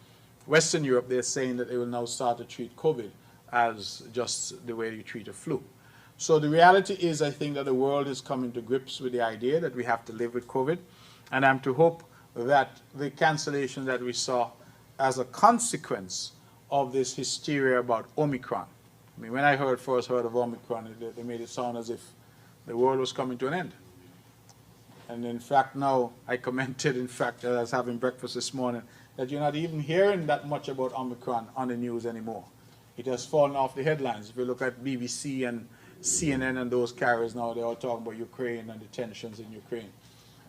Western Europe, they're saying that they will now start to treat COVID as just the way you treat a flu. So the reality is, I think that the world is coming to grips with the idea that we have to live with COVID, and I'm to hope that the cancellation that we saw as a consequence of this hysteria about Omicron. I mean, when I first heard of Omicron, they made it sound as if the world was coming to an end. And in fact, now I commented, in fact, as I was having breakfast this morning, that you're not even hearing that much about Omicron on the news anymore. It has fallen off the headlines. If you look at BBC and CNN and those carriers now, they're all talking about Ukraine and the tensions in Ukraine.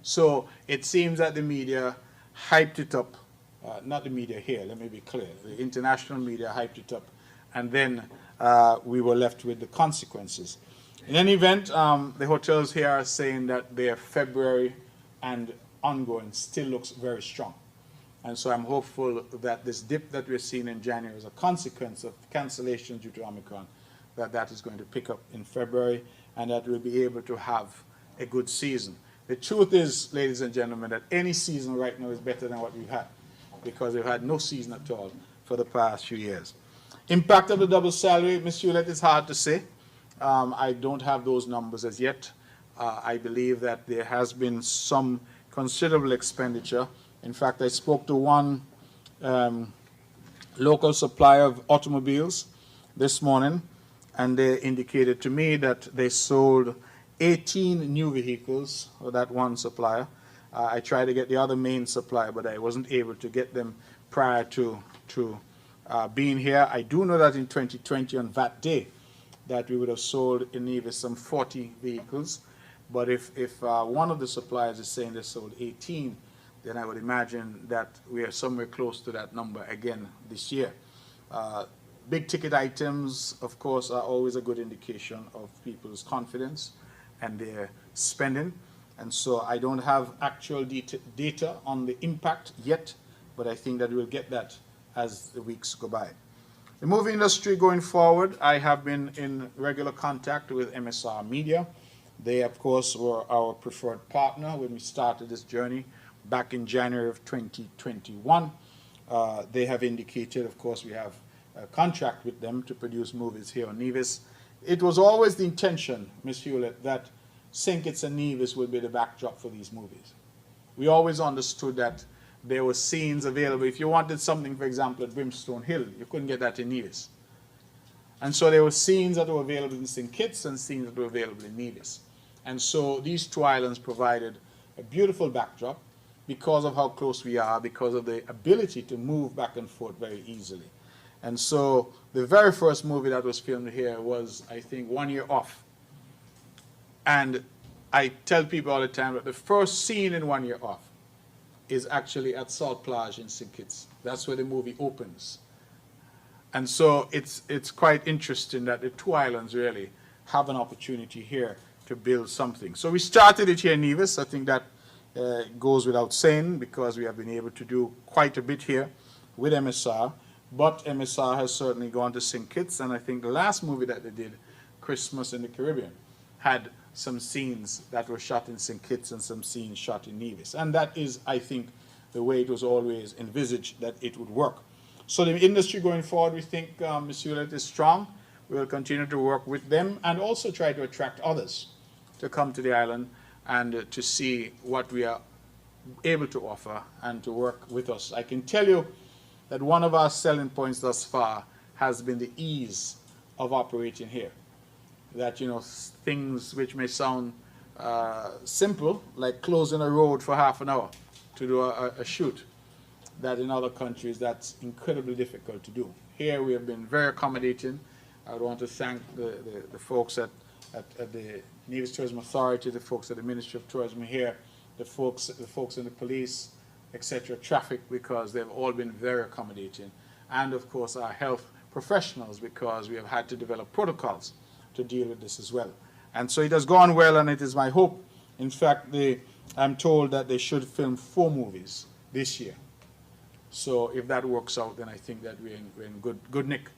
So it seems that the media hyped it up not the media here, let me be clear. The international media hyped it up, and then we were left with the consequences. In any event, the hotels here are saying that their February and ongoing still looks very strong. And so I'm hopeful that this dip that we're seeing in January is a consequence of cancellations due to Omicron, that is going to pick up in February, and that we'll be able to have a good season. The truth is, ladies and gentlemen, that any season right now is better than what we've had, because we've had no season at all for the past few years. Impact of the double salary, Ms. Hewlett, is hard to say. I don't have those numbers as yet. I believe that there has been some considerable expenditure. In fact, I spoke to one local supplier of automobiles this morning, and they indicated to me that they sold 18 new vehicles for that one supplier. I tried to get the other main supplier, but I wasn't able to get them prior to being here. I do know that in 2020, on that day, that we would have sold in Nevis some 40 vehicles. But if one of the suppliers is saying they sold 18, then I would imagine that we are somewhere close to that number again this year. Big ticket items, of course, are always a good indication of people's confidence and their spending. And so I don't have actual data on the impact yet, but I think that we'll get that as the weeks go by. The movie industry going forward, I have been in regular contact with MSR Media. They, of course, were our preferred partner when we started this journey back in January of 2021. They have indicated, of course, we have a contract with them to produce movies here on Nevis. It was always the intention, Ms. Hewlett, that St. Kitts and Nevis would be the backdrop for these movies. We always understood that there were scenes available. If you wanted something, for example, at Brimstone Hill, you couldn't get that in Nevis. And so there were scenes that were available in St. Kitts and scenes that were available in Nevis. And so these two islands provided a beautiful backdrop because of how close we are, because of the ability to move back and forth very easily. And so the very first movie that was filmed here was, I think, 1 year off. And I tell people all the time that the first scene in 1 year off is actually at Salt Plage in St. Kitts. That's where the movie opens. And so it's quite interesting that the two islands really have an opportunity here to build something. So we started it here in Nevis. I think that goes without saying, because we have been able to do quite a bit here with MSR. But MSR has certainly gone to St. Kitts, and I think the last movie that they did, Christmas in the Caribbean, had some scenes that were shot in St. Kitts and some scenes shot in Nevis. And that is, I think, the way it was always envisaged that it would work. So the industry going forward, we think Ms. Hewlett is strong. We will continue to work with them and also try to attract others to come to the island and to see what we are able to offer and to work with us. I can tell you that one of our selling points thus far has been the ease of operating here. That, you know, things which may sound simple, like closing a road for half an hour to do a shoot, that in other countries that's incredibly difficult to do. Here we have been very accommodating. I would want to thank the folks at the Nevis Tourism Authority, the folks at the Ministry of Tourism here, the folks in the police, etc., traffic, because they've all been very accommodating. And of course our health professionals, because we have had to develop protocols to deal with this as well. And so it has gone well, and it is my hope. In fact, I'm told that they should film 4 movies this year. So if that works out, then I think that we're in good nick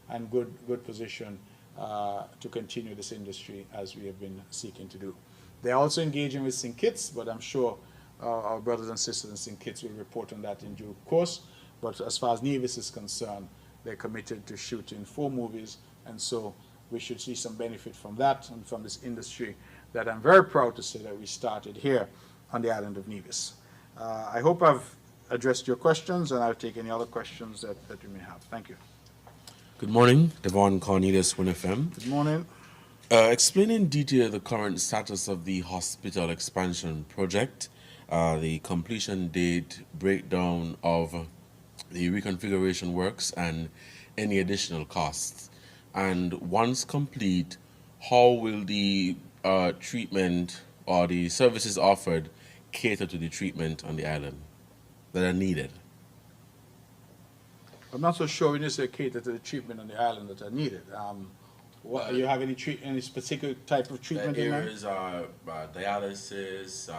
and good position to continue this industry as we have been seeking to do. They're also engaging with St. Kitts, but I'm sure our brothers and sisters in St. Kitts will report on that in due course. But as far as Nevis is concerned, they're committed to shooting 4 movies, and so we should see some benefit from that and from this industry that I'm very proud to say that we started here on the island of Nevis. I hope I've addressed your questions, and I'll take any other questions that you may have. Thank you. Good morning, Devon Cornelius, WinFM. Good morning. Explain in detail the current status of the hospital expansion project, the completion date, breakdown of the reconfiguration works, and any additional costs. And once complete, how will the treatment or the services offered cater to the treatment on the island that are needed? I'm not so sure when you say cater to the treatment on the island that are needed. You have any particular type of treatment The in mind? areas are dialysis,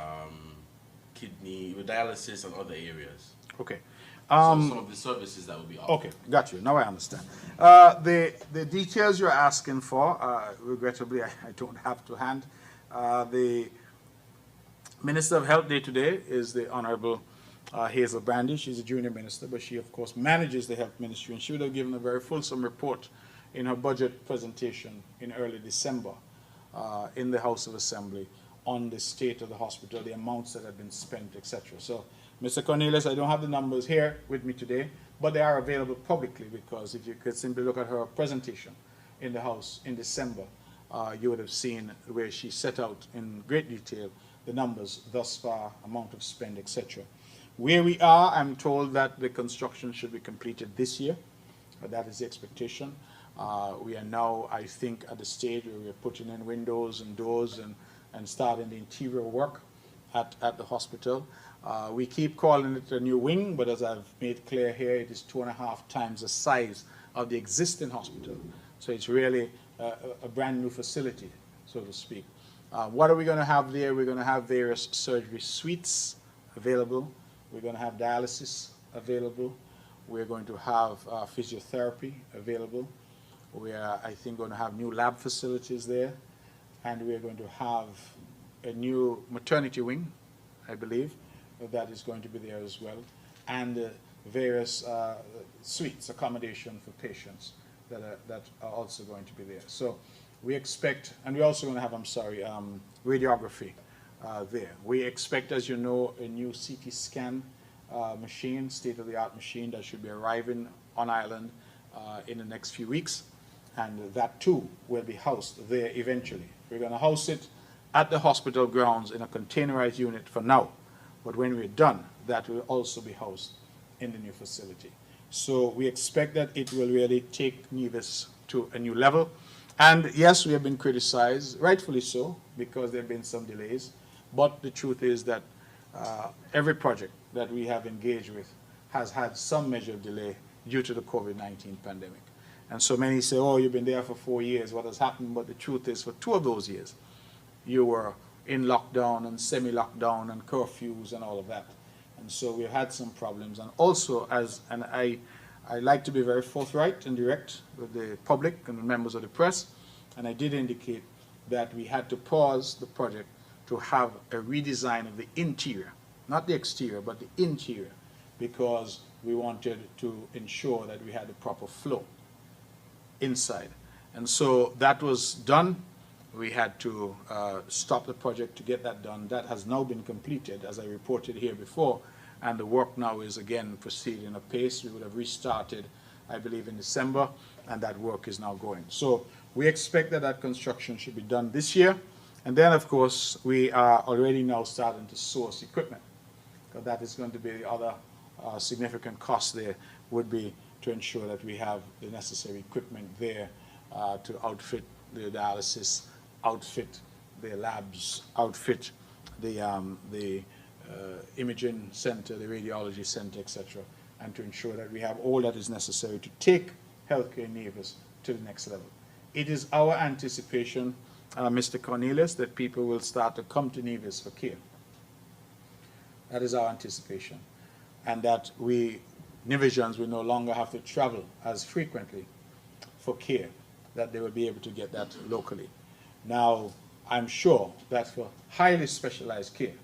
dialysis and other areas. Okay. So some of the services that will be offered. Okay, got you. Now I understand. The details you're asking for, regrettably, I don't have to hand. The Minister of Health Day today is the Honorable Hazel Brandy. She's a junior minister, but she, of course, manages the health ministry, and she would have given a very fulsome report in her budget presentation in early December in the House of Assembly on the state of the hospital, the amounts that have been spent, etc. So, Mr. Cornelius, I don't have the numbers here with me today, but they are available publicly, because if you could simply look at her presentation in the House in December, you would have seen where she set out in great detail the numbers thus far, amount of spend, etc. Where we are, I'm told that the construction should be completed this year. That is the expectation. We are now, I think, at the stage where we are putting in windows and doors and starting the interior work at the hospital. We keep calling it a new wing, but as I've made clear here, it is 2.5 times the size of the existing hospital. So it's really a brand new facility, so to speak. What are we going to have there? We're going to have various surgery suites available. We're going to have dialysis available. We're going to have physiotherapy available. We are, I think, going to have new lab facilities there. And we're going to have a new maternity wing, I believe, that is going to be there as well. And various suites, accommodation for patients that are also going to be there. So we expect, and we're also going to have, radiography there. We expect, as you know, a new CT scan machine, state-of-the-art machine that should be arriving on island in the next few weeks. And that too will be housed there eventually. We're going to house it at the hospital grounds in a containerized unit for now. But when we're done, that will also be housed in the new facility. So we expect that it will really take Nevis to a new level. And yes, we have been criticized, rightfully so, because there have been some delays. But the truth is that every project that we have engaged with has had some measure of delay due to the COVID-19 pandemic. And so many say, oh, you've been there for 4 years, what has happened? But the truth is, for 2 of those years, you were in lockdown and semi-lockdown and curfews and all of that. And so we've had some problems. And also, I like to be very forthright and direct with the public and the members of the press, and I did indicate that we had to pause the project to have a redesign of the interior, not the exterior, but the interior, because we wanted to ensure that we had the proper flow inside. And so that was done. We had to stop the project to get that done. That has now been completed, as I reported here before, and the work now is again proceeding apace. We would have restarted, I believe, in December, and that work is now going. So we expect that that construction should be done this year. And then, of course, we are already now starting to source equipment, because that is going to be the other significant cost there, would be to ensure that we have the necessary equipment there to outfit the dialysis, outfit the labs, outfit the imaging center, the radiology center, etc., and to ensure that we have all that is necessary to take healthcare in Nevis to the next level. It is our anticipation, Mr. Cornelius, that people will start to come to Nevis for care. That is our anticipation. And that we, Nevisians, will no longer have to travel as frequently for care, that they will be able to get that locally. Now, I'm sure that for highly specialized care,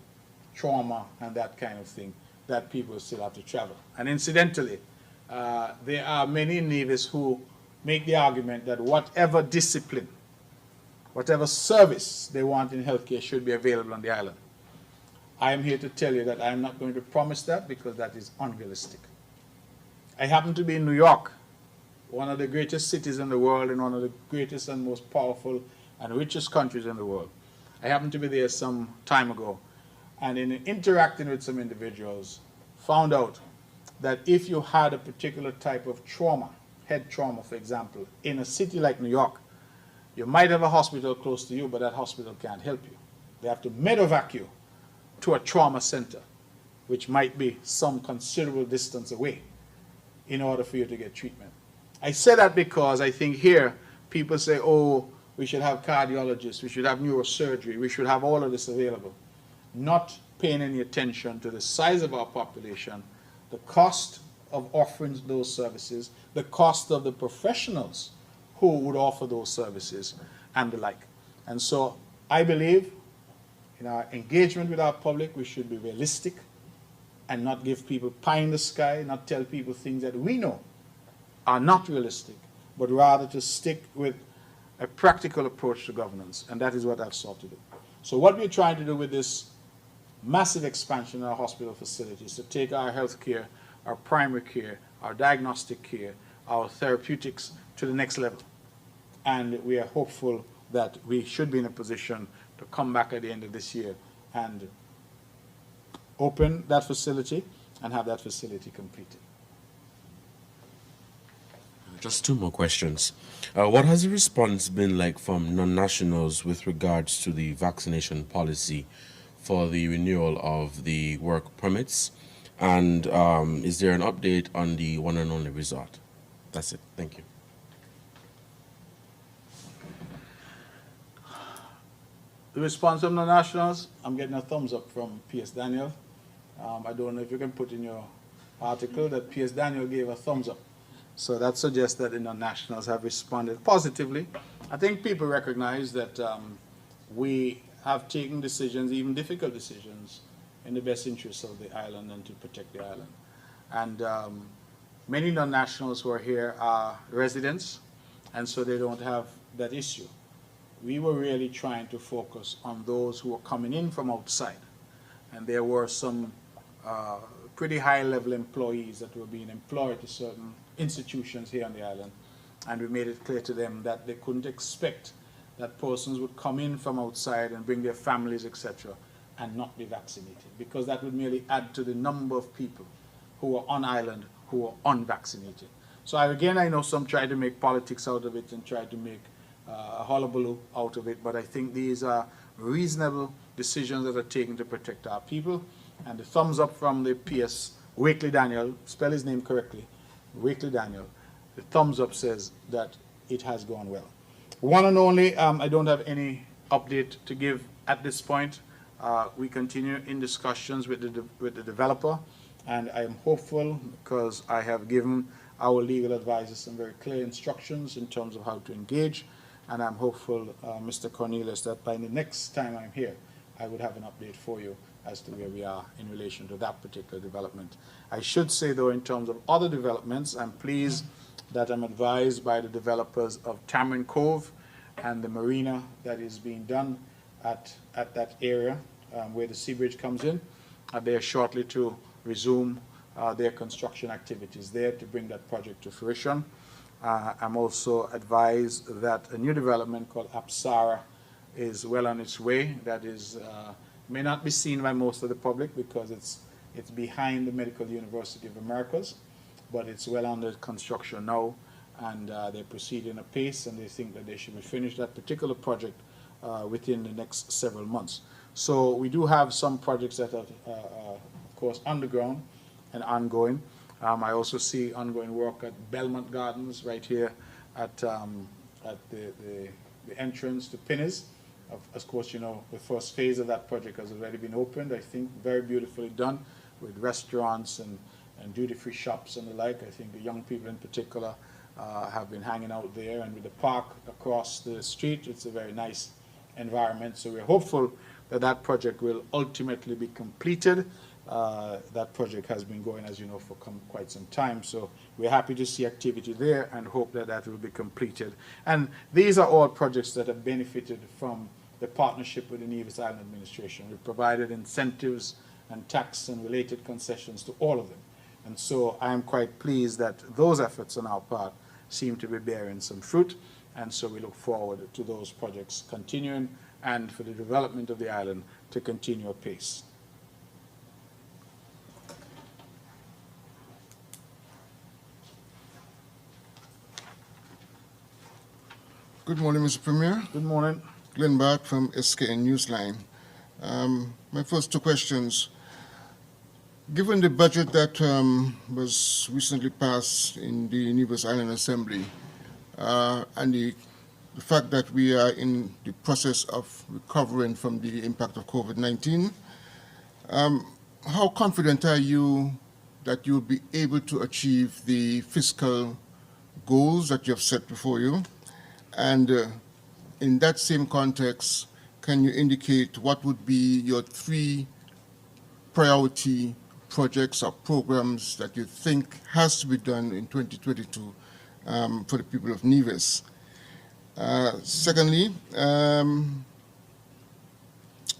trauma and that kind of thing, that people still have to travel. And incidentally, there are many in Nevis who make the argument that whatever discipline, whatever service they want in healthcare should be available on the island. I am here to tell you that I am not going to promise that, because that is unrealistic. I happen to be in New York, one of the greatest cities in the world and one of the greatest and most powerful and richest countries in the world. I happened to be there some time ago, and in interacting with some individuals, found out that if you had a particular type of trauma, head trauma, for example, in a city like New York, you might have a hospital close to you, but that hospital can't help you. They have to medevac you to a trauma center, which might be some considerable distance away. in order for you to get treatment. I say that because I think here people say, oh, we should have cardiologists, we should have neurosurgery, we should have all of this available, not paying any attention to the size of our population, the cost of offering those services, the cost of the professionals who would offer those services, and the like. And so I believe in our engagement with our public, we should be realistic and not give people pie in the sky, not tell people things that we know are not realistic, but rather to stick with a practical approach to governance, and that is what I've sought to do. So what we're trying to do with this massive expansion in our hospital facilities to take our health care, our primary care, our diagnostic care, our therapeutics to the next level. And we are hopeful that we should be in a position to come back at the end of this year and open that facility and have that facility completed. Just two more questions. What has the response been like from non-nationals with regards to the vaccination policy for the renewal of the work permits? And is there an update on the one and only resort? That's it. Thank you. The response from the nationals, I'm getting a thumbs up from P.S. Daniel. I don't know if you can put in your article that P.S. Daniel gave a thumbs up. So that suggests that the nationals have responded positively. I think people recognize that we have taken decisions, even difficult decisions, in the best interests of the island and to protect the island. And many non-nationals who are here are residents, and so they don't have that issue. We were really trying to focus on those who were coming in from outside. And there were some pretty high-level employees that were being employed to certain institutions here on the island. And we made it clear to them that they couldn't expect that persons would come in from outside and bring their families, etc., and not be vaccinated, because that would merely add to the number of people who are on island who are unvaccinated. So again, I know some try to make politics out of it and try to make a hullabaloo out of it, but I think these are reasonable decisions that are taken to protect our people. And the thumbs up from the PS, Wakely Daniel, spell his name correctly, Wakely Daniel, the thumbs up says that it has gone well. One and only, I don't have any update to give at this point. We continue in discussions with the developer, and I am hopeful because I have given our legal advisors some very clear instructions in terms of how to engage, and I'm hopeful, Mr. Cornelius, that by the next time I'm here, I would have an update for you as to where we are in relation to that particular development. I should say, though, in terms of other developments, I'm pleased that I'm advised by the developers of Tamarind Cove and the marina that is being done at that area where the sea bridge comes in. They are shortly to resume their construction activities there to bring that project to fruition. I'm also advised that a new development called Apsara is well on its way. That is may not be seen by most of the public because it's behind the Medical University of Americas, but it's well under construction now, and they're proceeding apace, and they think that they should be finished that particular project within the next several months. So we do have some projects that are, of course, underground and ongoing. I also see ongoing work at Belmont Gardens right here at the entrance to Pinnis. Of course, you know, the first phase of that project has already been opened, I think, very beautifully done with restaurants and duty-free shops and the like. I think the young people in particular have been hanging out there, and with the park across the street, it's a very nice environment. So we're hopeful that that project will ultimately be completed. That project has been going, as you know, for quite some time. So we're happy to see activity there and hope that that will be completed. And these are all projects that have benefited from the partnership with the Nevis Island Administration. We provided incentives and tax and related concessions to all of them. And so I am quite pleased that those efforts on our part seem to be bearing some fruit. And so we look forward to those projects continuing and for the development of the island to continue apace. Good morning, Mr. Premier. Good morning. Glenn Bart from SKN Newsline. My first two questions. Given the budget that was recently passed in the Nevis Island Assembly, and the fact that we are in the process of recovering from the impact of COVID-19, how confident are you that you'll be able to achieve the fiscal goals that you have set before you? And in that same context, can you indicate what would be your 3 priority projects or programs that you think has to be done in 2022 for the people of Nevis? Secondly, in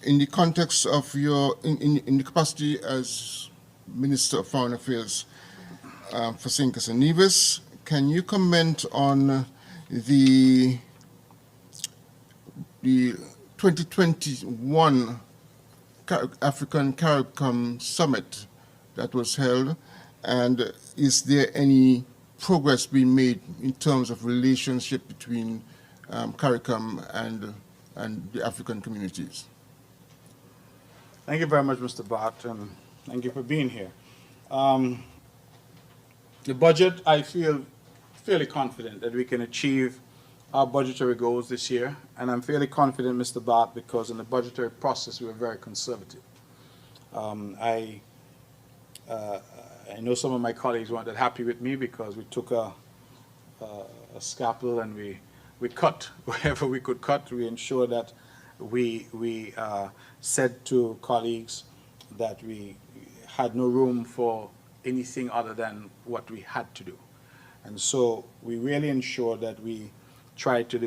the context of your, in the capacity as Minister of Foreign Affairs for St. Kitts and Nevis, can you comment on the 2021 African Caricom Summit that was held, and is there any progress being made in terms of relationship between Caricom and the African communities? Thank you very much, Mr. Bart, and thank you for being here. The budget, I feel fairly confident that we can achieve our budgetary goals this year, and I'm fairly confident, Mr. Bart, because in the budgetary process we were very conservative. I know some of my colleagues weren't that happy with me because we took a scalpel and we cut wherever we could cut. We ensured that we said to colleagues that we had no room for anything other than what we had to do. And so we really ensured that we tried to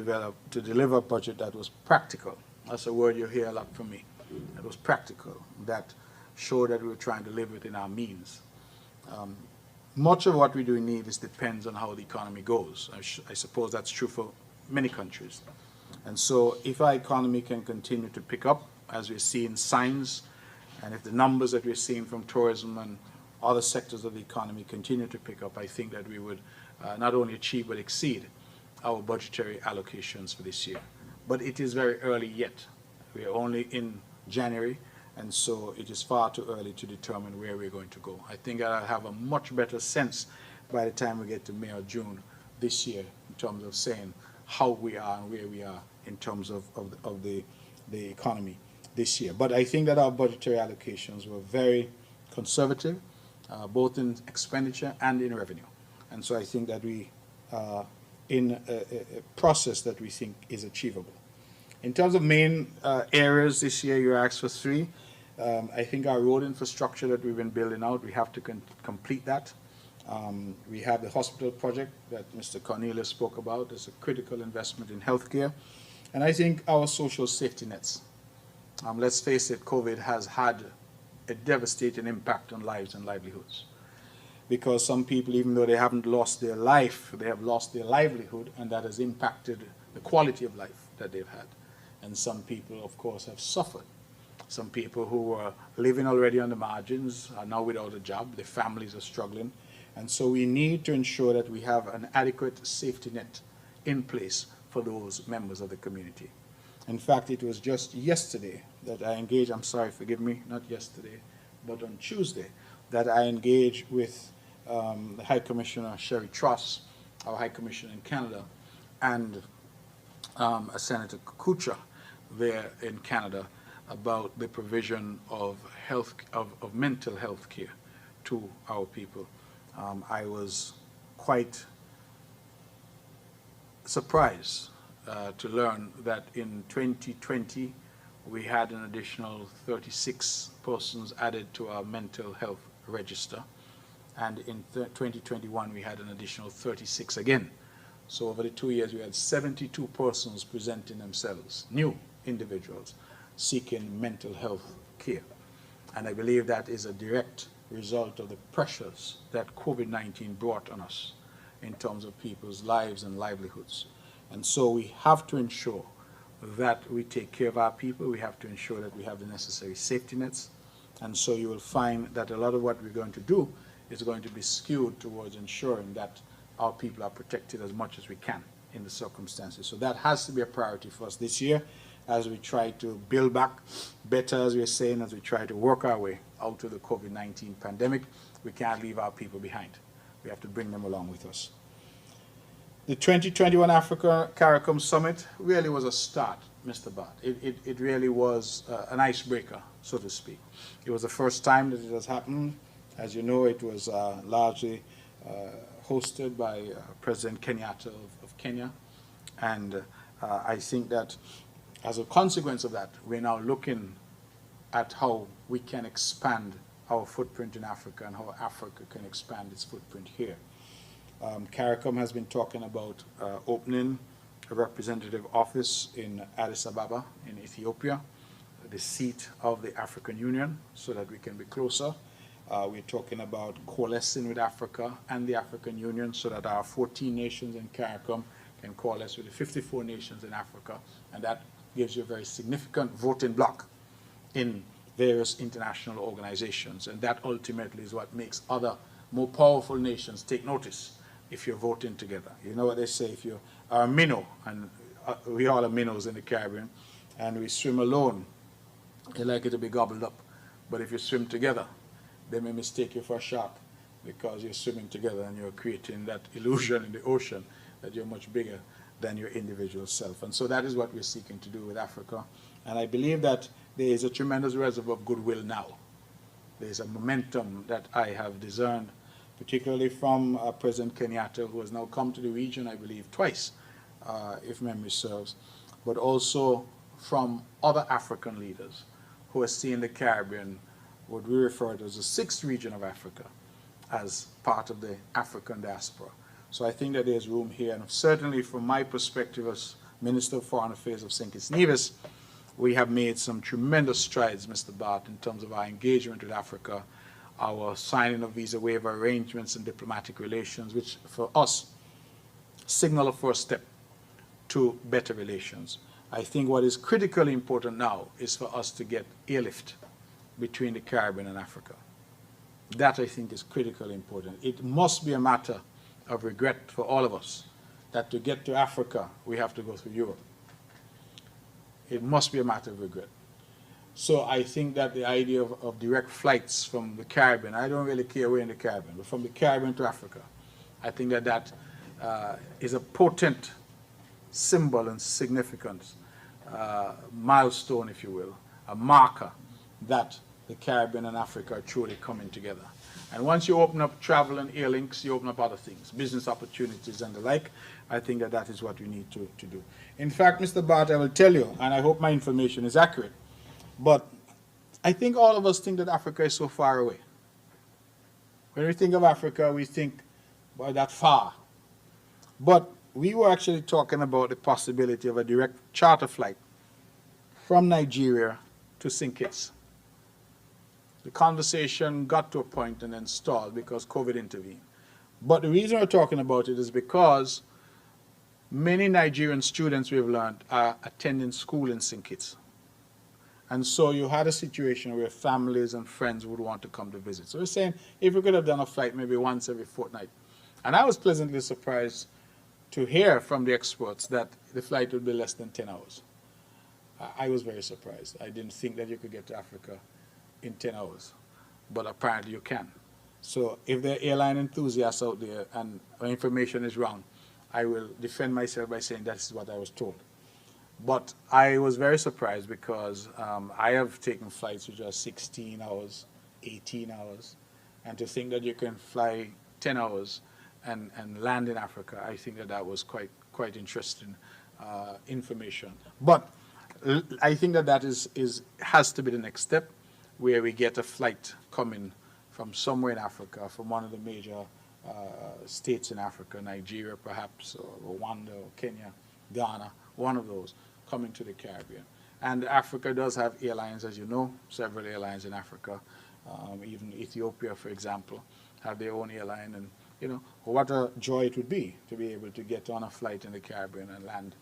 deliver a budget that was practical. That's a word you hear a lot from me. That was practical, that showed that we were trying to live within our means. Much of what we do in Nevis depends on how the economy goes. I suppose that's true for many countries. And so if our economy can continue to pick up, as we're seeing signs, and if the numbers that we're seeing from tourism and other sectors of the economy continue to pick up, I think that we would not only achieve but exceed our budgetary allocations for this year. But it is very early yet. We are only in January, and so it is far too early to determine where we're going to go. I think I'll have a much better sense by the time we get to May or June this year in terms of saying how we are and where we are in terms of the economy this year. But I think that our budgetary allocations were very conservative, both in expenditure and in revenue. And so I think that we are in a process that we think is achievable. In terms of main areas this year, you asked for 3. I think our road infrastructure that we've been building out, we have to complete that. We have the hospital project that Mr. Cornelius spoke about. It's a critical investment in healthcare. And I think our social safety nets. Let's face it, COVID has had a devastating impact on lives and livelihoods. Because some people, even though they haven't lost their life, they have lost their livelihood, and that has impacted the quality of life that they've had. And some people, of course, have suffered. Some people who were living already on the margins are now without a job. Their families are struggling. And so we need to ensure that we have an adequate safety net in place for those members of the community. In fact, it was just yesterday that I engaged, I'm sorry, forgive me, not yesterday, but on Tuesday, that I engaged with the High Commissioner Sherry Truss, our High Commissioner in Canada, and Senator Kucha there in Canada about the provision of mental health care to our people. I was quite surprised to learn that in 2020 we had an additional 36 persons added to our mental health register, and in 2021 we had an additional 36 again. So over the 2 years we had 72 persons presenting themselves, new individuals seeking mental health care. And I believe that is a direct result of the pressures that COVID-19 brought on us in terms of people's lives and livelihoods. And so we have to ensure that we take care of our people. We have to ensure that we have the necessary safety nets. And so you will find that a lot of what we're going to do is going to be skewed towards ensuring that our people are protected as much as we can in the circumstances. So that has to be a priority for us this year. as we try to build back better, as we're saying, as we try to work our way out of the COVID-19 pandemic. We can't leave our people behind. We have to bring them along with us. The 2021 Africa Caricom Summit really was a start, Mr. Bart. It really was an icebreaker, so to speak. It was the first time that it has happened. As you know, it was largely hosted by President Kenyatta of Kenya. And I think that as a consequence of that, we're now looking at how we can expand our footprint in Africa and how Africa can expand its footprint here. Caricom has been talking about opening a representative office in Addis Ababa in Ethiopia, the seat of the African Union, so that we can be closer. We're talking about coalescing with Africa and the African Union so that our 14 nations in Caricom can coalesce with the 54 nations in Africa, and that gives you a very significant voting bloc in various international organizations, and that ultimately is what makes other more powerful nations take notice if you're voting together. You know what they say, if you are a minnow, and we all are minnows in the Caribbean, and we swim alone, they like it to be gobbled up. But if you swim together, they may mistake you for a shark because you're swimming together and you're creating that illusion in the ocean that you're much bigger than your individual self. And so that is what we're seeking to do with Africa. And I believe that there is a tremendous reservoir of goodwill now. There's a momentum that I have discerned, particularly from President Kenyatta, who has now come to the region, I believe, twice, if memory serves, but also from other African leaders who are seeing the Caribbean, what we refer to as the sixth region of Africa, as part of the African diaspora. So I think that there's room here, and certainly from my perspective as Minister of Foreign Affairs of St. Kitts Nevis, we have made some tremendous strides, Mr. Bart, in terms of our engagement with Africa, our signing of visa waiver arrangements and diplomatic relations, which for us signal a first step to better relations. I think what is critically important now is for us to get airlift between the Caribbean and Africa. That, I think, is critically important. It must be a matter of regret for all of us that to get to Africa, we have to go through Europe. It must be a matter of regret. So I think that the idea of direct flights from the Caribbean, I don't really care where in the Caribbean, but from the Caribbean to Africa, I think that that is a potent symbol and significance, milestone, if you will, a marker that the Caribbean and Africa are truly coming together. And once you open up travel and air links, you open up other things, business opportunities and the like. I think that that is what we need to do. In fact, Mr. Bart, I will tell you, and I hope my information is accurate, but I think all of us think that Africa is so far away. When we think of Africa, we think, well, that far. But we were actually talking about the possibility of a direct charter flight from Nigeria to St. Kitts. The conversation got to a point and then stalled because COVID intervened. But the reason we're talking about it is because many Nigerian students, we've learned, are attending school in St. Kitts. And so you had a situation where families and friends would want to come to visit. So we're saying if we could have done a flight maybe once every fortnight. And I was pleasantly surprised to hear from the experts that the flight would be less than 10 hours. I was very surprised. I didn't think that you could get to Africa in 10 hours, but apparently you can. So if there are airline enthusiasts out there and information is wrong, I will defend myself by saying that's what I was told. But I was very surprised because I have taken flights which are 16 hours, 18 hours, and to think that you can fly 10 hours and land in Africa, I think that that was quite interesting information. But I think that that has to be the next step, where we get a flight coming from somewhere in Africa, from one of the major states in Africa, Nigeria perhaps, or Rwanda, or Kenya, Ghana, one of those, coming to the Caribbean. And Africa does have airlines, as you know, several airlines in Africa. Even Ethiopia, for example, have their own airline. And, you know, what a joy it would be to be able to get on a flight in the Caribbean and land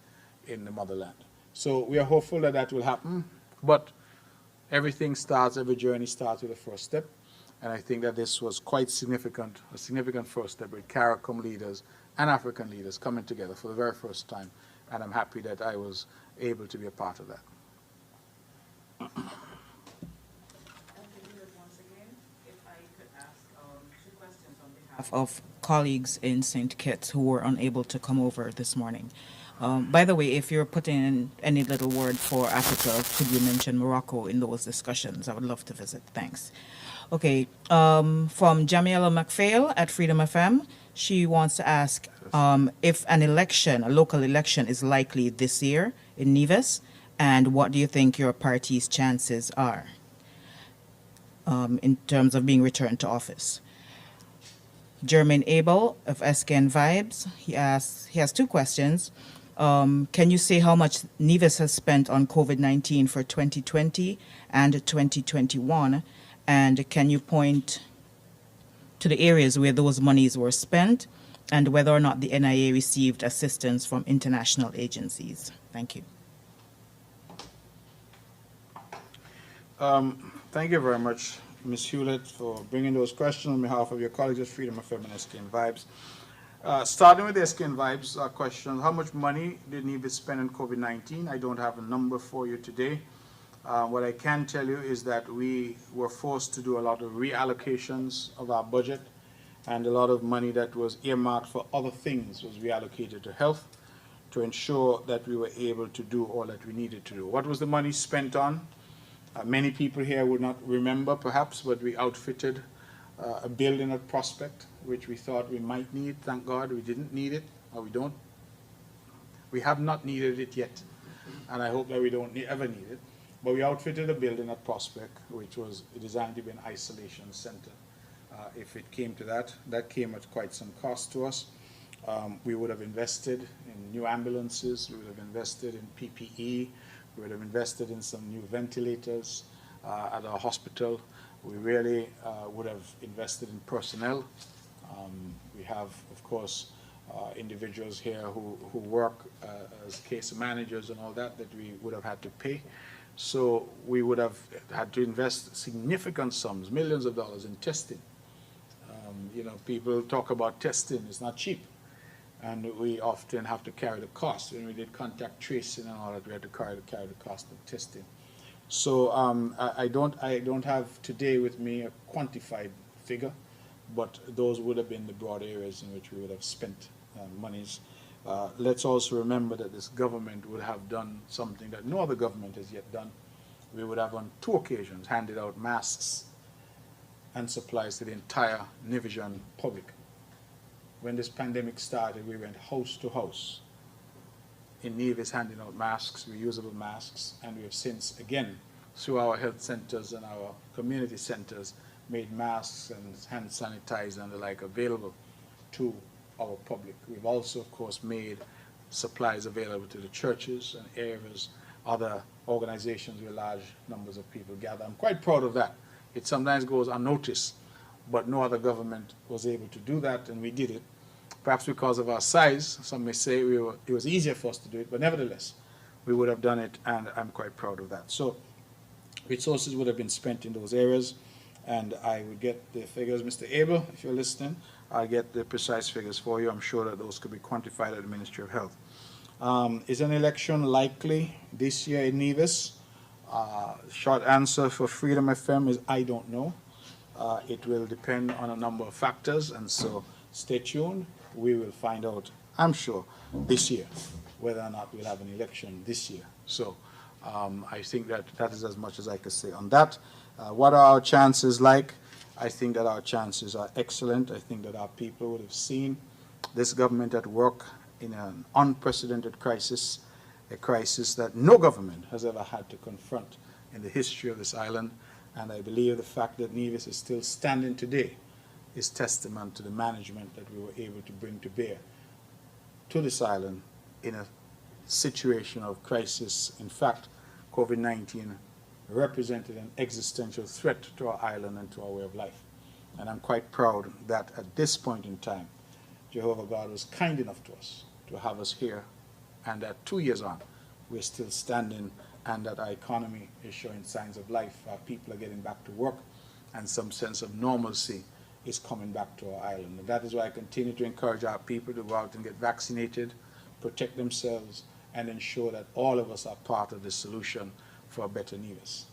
in the motherland. So we are hopeful that that will happen. But everything starts, every journey starts with a first step. And I think that this was quite significant, a significant first step with Caricom leaders and African leaders coming together for the very first time. And I'm happy that I was able to be a part of that. of colleagues in St. Kitts who were unable to come over this morning. By the way, if you're putting in any little word for Africa, could you mention Morocco in those discussions? I would love to visit. Thanks. Okay, from Jamiela McPhail at Freedom FM, she wants to ask if an election, a local election, is likely this year in Nevis, and what do you think your party's chances are in terms of being returned to office? Jermaine Abel of SKN Vibes, he has two questions. Can you say how much Nevis has spent on COVID-19 for 2020 and 2021? And can you point to the areas where those monies were spent and whether or not the NIA received assistance from international agencies? Thank you. Thank you very much, Ms. Hewlett, for bringing those questions on behalf of your colleagues at Freedom FM and SKN Vibes. Starting with the SKN Vibes question, how much money did Nevis spend on COVID-19? I don't have a number for you today. What I can tell you is that we were forced to do a lot of reallocations of our budget, and a lot of money that was earmarked for other things was reallocated to health to ensure that we were able to do all that we needed to do. What was the money spent on? Many people here would not remember perhaps, but we outfitted a building at Prospect, which we thought we might need. Thank God we didn't need it, or we don't. We have not needed it yet, and I hope that we don't ever need it. But we outfitted a building at Prospect, which was designed to be an isolation center. If it came to that, that came at quite some cost to us. We would have invested in new ambulances, we would have invested in PPE, we would have invested in some new ventilators at our hospital. We really would have invested in personnel. We have, of course, individuals here who work as case managers and all that we would have had to pay. So we would have had to invest significant sums, millions of dollars in testing. You know, people talk about testing, it's not cheap. And we often have to carry the cost. When we did contact tracing and all that, we had to carry the cost of testing. So I don't have today with me a quantified figure, but those would have been the broad areas in which we would have spent monies. Let's also remember that this government would have done something that no other government has yet done. We would have on 2 occasions handed out masks and supplies to the entire Nevisian public. When this pandemic started, we went house to house in Nevis handing out masks, reusable masks, and we have since, again, through our health centers and our community centers, made masks and hand sanitizer and the like available to our public. We've also, of course, made supplies available to the churches and areas, other organizations where large numbers of people gather. I'm quite proud of that. It sometimes goes unnoticed, but no other government was able to do that, and we did it. Perhaps because of our size, some may say it was easier for us to do it, but nevertheless, we would have done it, and I'm quite proud of that. So resources would have been spent in those areas, and I would get the figures. Mr. Abel, if you're listening, I'll get the precise figures for you. I'm sure that those could be quantified at the Ministry of Health. Is an election likely this year in Nevis? Short answer for Freedom FM is I don't know. It will depend on a number of factors, and so stay tuned. We will find out, I'm sure, this year, whether or not we'll have an election this year. So I think that is as much as I could say on that. What are our chances like? I think that our chances are excellent. I think that our people would have seen this government at work in an unprecedented crisis, a crisis that no government has ever had to confront in the history of this island. And I believe the fact that Nevis is still standing today is testament to the management that we were able to bring to bear to this island in a situation of crisis. In fact, COVID-19 represented an existential threat to our island and to our way of life. And I'm quite proud that at this point in time, Jehovah God was kind enough to us to have us here, and that 2 years on, we're still standing, and that our economy is showing signs of life. Our people are getting back to work, and some sense of normalcy is coming back to our island. And that is why I continue to encourage our people to go out and get vaccinated, protect themselves, and ensure that all of us are part of the solution for a better Nevis.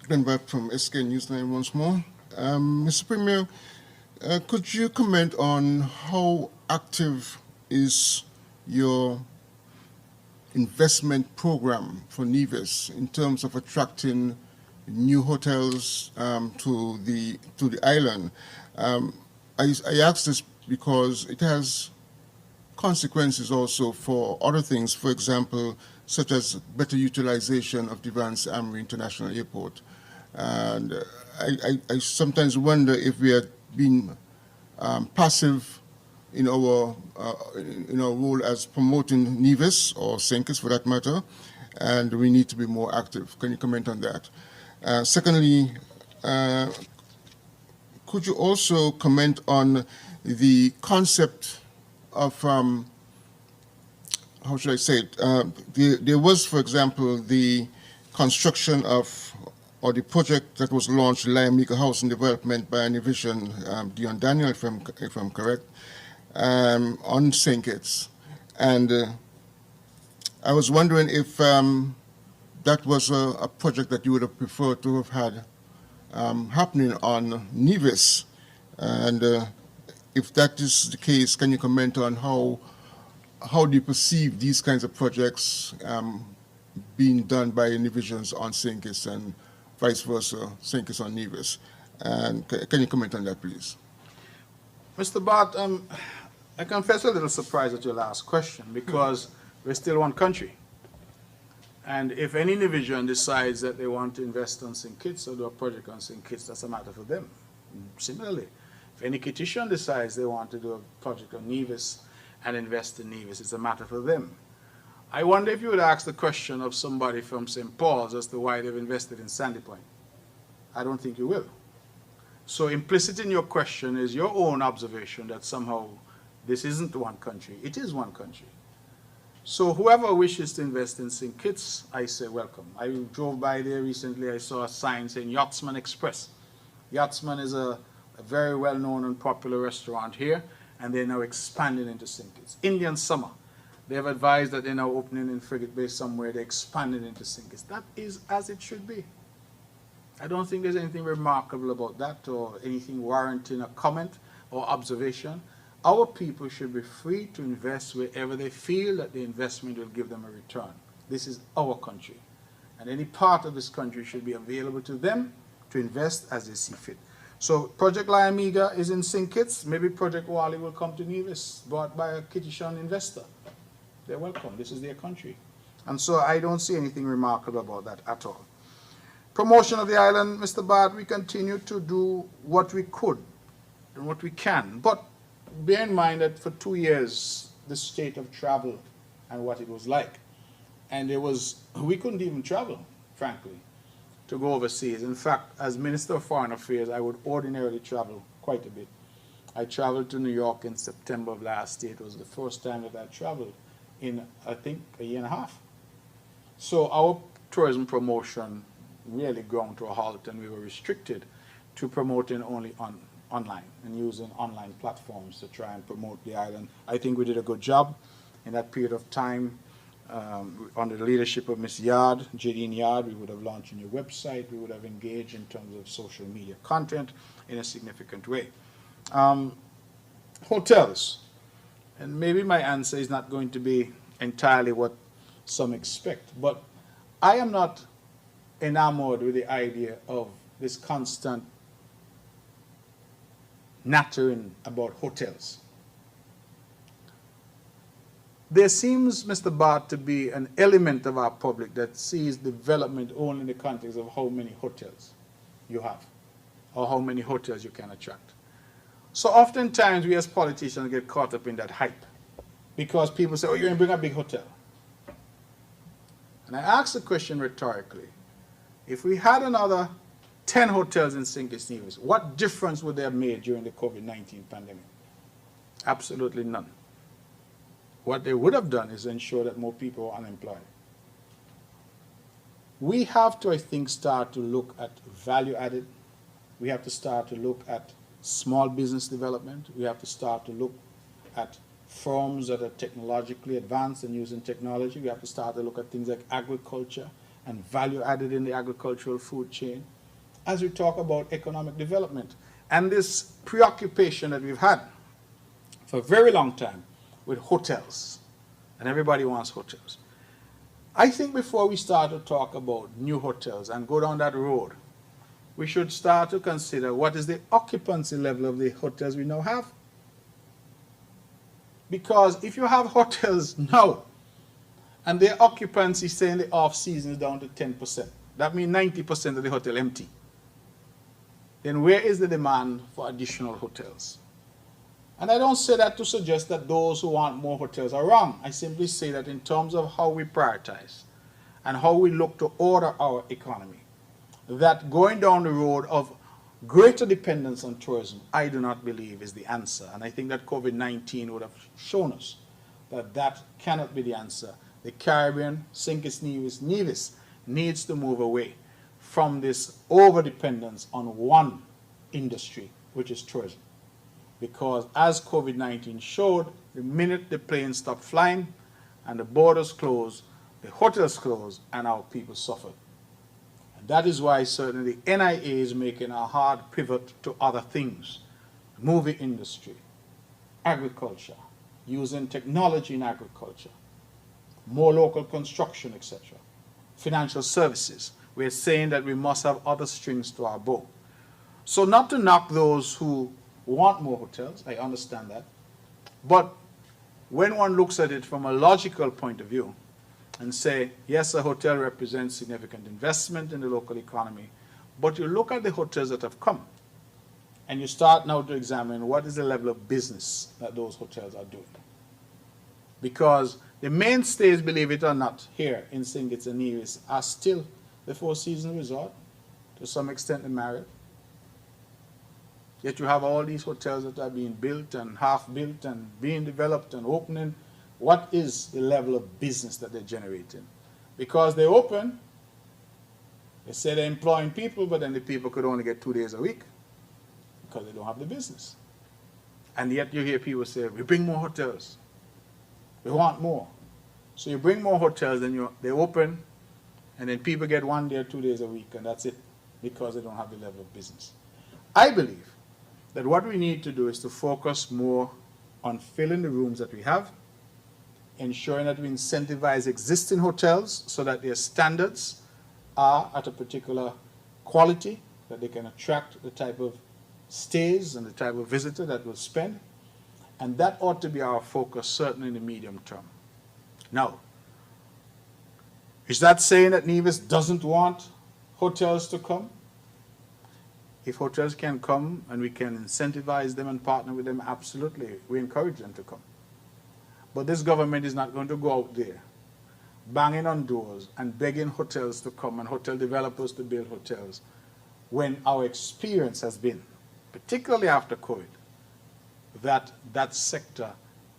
Glenn back from SK News 9 once more. Mr. Premier, could you comment on how active is your investment program for Nevis in terms of attracting new hotels to the island? I ask this because it has consequences also for other things, for example, such as better utilization of Vance Amory International Airport. And I sometimes wonder if we are being passive in our role as promoting Nevis or St. for that matter, and we need to be more active. Can you comment on that? Secondly, could you also comment on the concept of, how should I say it? There was, for example, the construction of, or the project that was launched, Liamiga Housing Development by Univision, Dion Daniel, if I'm correct, on St. Kitts. And I was wondering if that was a project that you would have preferred to have had happening on Nevis. And if that is the case, can you comment on how do you perceive these kinds of projects being done by Univisions on St. Kitts and vice versa, St. Kitts on Nevis? And can you comment on that, please? Mr. Bart, I confess a little surprised at your last question because we're still one country. And if any division decides that they want to invest on St. Kitts or do a project on St. Kitts, that's a matter for them. Similarly, if any Kittitian decides they want to do a project on Nevis and invest in Nevis, it's a matter for them. I wonder if you would ask the question of somebody from St. Paul's as to why they've invested in Sandy Point. I don't think you will. So implicit in your question is your own observation that somehow this isn't one country. It is one country. So whoever wishes to invest in St. Kitts, I say welcome. I drove by there recently. I saw a sign saying Yachtsman Express. Yachtsman is a very well-known and popular restaurant here, and they're now expanding into St. Kitts. Indian Summer, they have advised that they're now opening in Frigate Bay somewhere. They're expanding into St. Kitts. That is as it should be. I don't think there's anything remarkable about that or anything warranting a comment or observation. Our people should be free to invest wherever they feel that the investment will give them a return. This is our country. And any part of this country should be available to them to invest as they see fit. So Project Liamiga is in St. Kitts. Maybe Project Wally will come to Nevis, bought by a Kittitian investor. They're welcome. This is their country. And so I don't see anything remarkable about that at all. Promotion of the island, Mr. Bard, we continue to do what we could and what we can. But bear in mind that for 2 years, the state of travel and what it was like. And we couldn't even travel, frankly, to go overseas. In fact, as Minister of Foreign Affairs, I would ordinarily travel quite a bit. I traveled to New York in September of last year. It was the first time that I traveled in, I think, a year and a half. So our tourism promotion really ground to a halt, and we were restricted to promoting only online and using online platforms to try and promote the island. I think we did a good job in that period of time. Under the leadership of Ms. Yard, Jadine Yard, we would have launched a new website. We would have engaged in terms of social media content in a significant way. Hotels, and maybe my answer is not going to be entirely what some expect, but I am not enamored with the idea of this constant nattering about hotels. There seems, Mr. Bart, to be an element of our public that sees development only in the context of how many hotels you have or how many hotels you can attract. So oftentimes we as politicians get caught up in that hype because people say, oh, you're going to bring a big hotel. And I ask the question rhetorically, if we had another 10 hotels in St. Kitts Nevis, what difference would they have made during the COVID-19 pandemic? Absolutely none. What they would have done is ensure that more people are unemployed. We have to, I think, start to look at value added. We have to start to look at small business development. We have to start to look at firms that are technologically advanced and using technology. We have to start to look at things like agriculture and value added in the agricultural food chain. as we talk about economic development and this preoccupation that we've had for a very long time with hotels, and everybody wants hotels. I think before we start to talk about new hotels and go down that road, we should start to consider what is the occupancy level of the hotels we now have. Because if you have hotels now and their occupancy, say in the off season, is down to 10%, that means 90% of the hotel empty. Then where is the demand for additional hotels? And I don't say that to suggest that those who want more hotels are wrong. I simply say that in terms of how we prioritize and how we look to order our economy, that going down the road of greater dependence on tourism, I do not believe is the answer. And I think that COVID-19 would have shown us that that cannot be the answer. The Caribbean, St. Kitts Nevis, needs to move away from this over-dependence on one industry, which is tourism. Because as COVID-19 showed, the minute the planes stopped flying and the borders closed, the hotels closed, and our people suffered. And that is why certainly the NIA is making a hard pivot to other things. The movie industry, agriculture, using technology in agriculture, more local construction, etc. Financial services. We're saying that we must have other strings to our bow. So not to knock those who want more hotels, I understand that. But when one looks at it from a logical point of view and say, yes, a hotel represents significant investment in the local economy, but you look at the hotels that have come and you start now to examine what is the level of business that those hotels are doing. Because the mainstays, believe it or not, here in St. Kitts and Nevis are still the Four Seasons Resort, to some extent the Marriott. Yet you have all these hotels that are being built and half built and being developed and opening. What is the level of business that they're generating? Because they open, they say they're employing people, but then the people could only get 2 days a week because they don't have the business. And yet you hear people say, we bring more hotels. We want more. So you bring more hotels, then they open, and then people get 1 day or 2 days a week, and that's it, because they don't have the level of business. I believe that what we need to do is to focus more on filling the rooms that we have, ensuring that we incentivize existing hotels so that their standards are at a particular quality, that they can attract the type of stays and the type of visitor that will spend. And that ought to be our focus, certainly in the medium term. Now, is that saying that Nevis doesn't want hotels to come? If hotels can come and we can incentivize them and partner with them, absolutely, we encourage them to come. But this government is not going to go out there banging on doors and begging hotels to come and hotel developers to build hotels when our experience has been, particularly after COVID, that that sector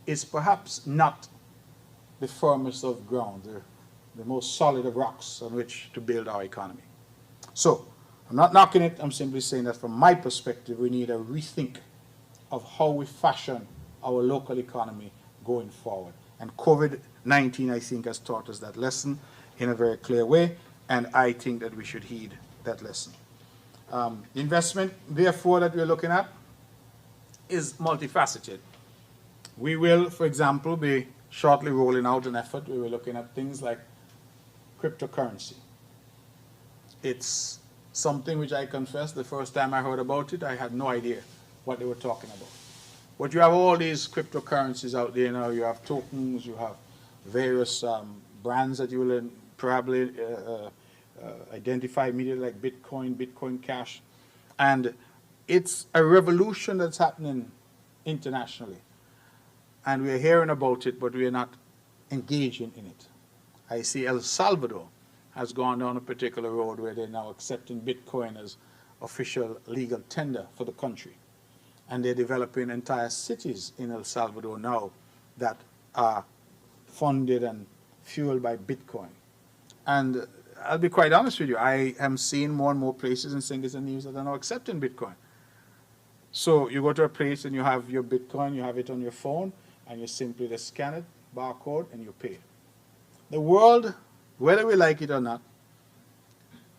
is perhaps not the firmest of ground, the most solid of rocks on which to build our economy. So, I'm not knocking it, I'm simply saying that from my perspective, we need a rethink of how we fashion our local economy going forward. And COVID-19, I think, has taught us that lesson in a very clear way, and I think that we should heed that lesson. The investment, therefore, that we're looking at is multifaceted. We will, for example, be shortly rolling out an effort where we're looking at things like cryptocurrency. It's something which I confess, the first time I heard about it, I had no idea what they were talking about. But you have all these cryptocurrencies out there now. You have tokens, you have various brands that you will probably identify immediately, like Bitcoin, Bitcoin Cash. And it's a revolution that's happening internationally. And we're hearing about it, but we're not engaging in it. I see El Salvador has gone down a particular road where they're now accepting Bitcoin as official legal tender for the country. And they're developing entire cities in El Salvador now that are funded and fueled by Bitcoin. And I'll be quite honest with you, I am seeing more and more places in St. Kitts and Nevis that are now accepting Bitcoin. So you go to a place and you have your Bitcoin, you have it on your phone, and you simply just scan it, barcode, and you pay. The world, whether we like it or not,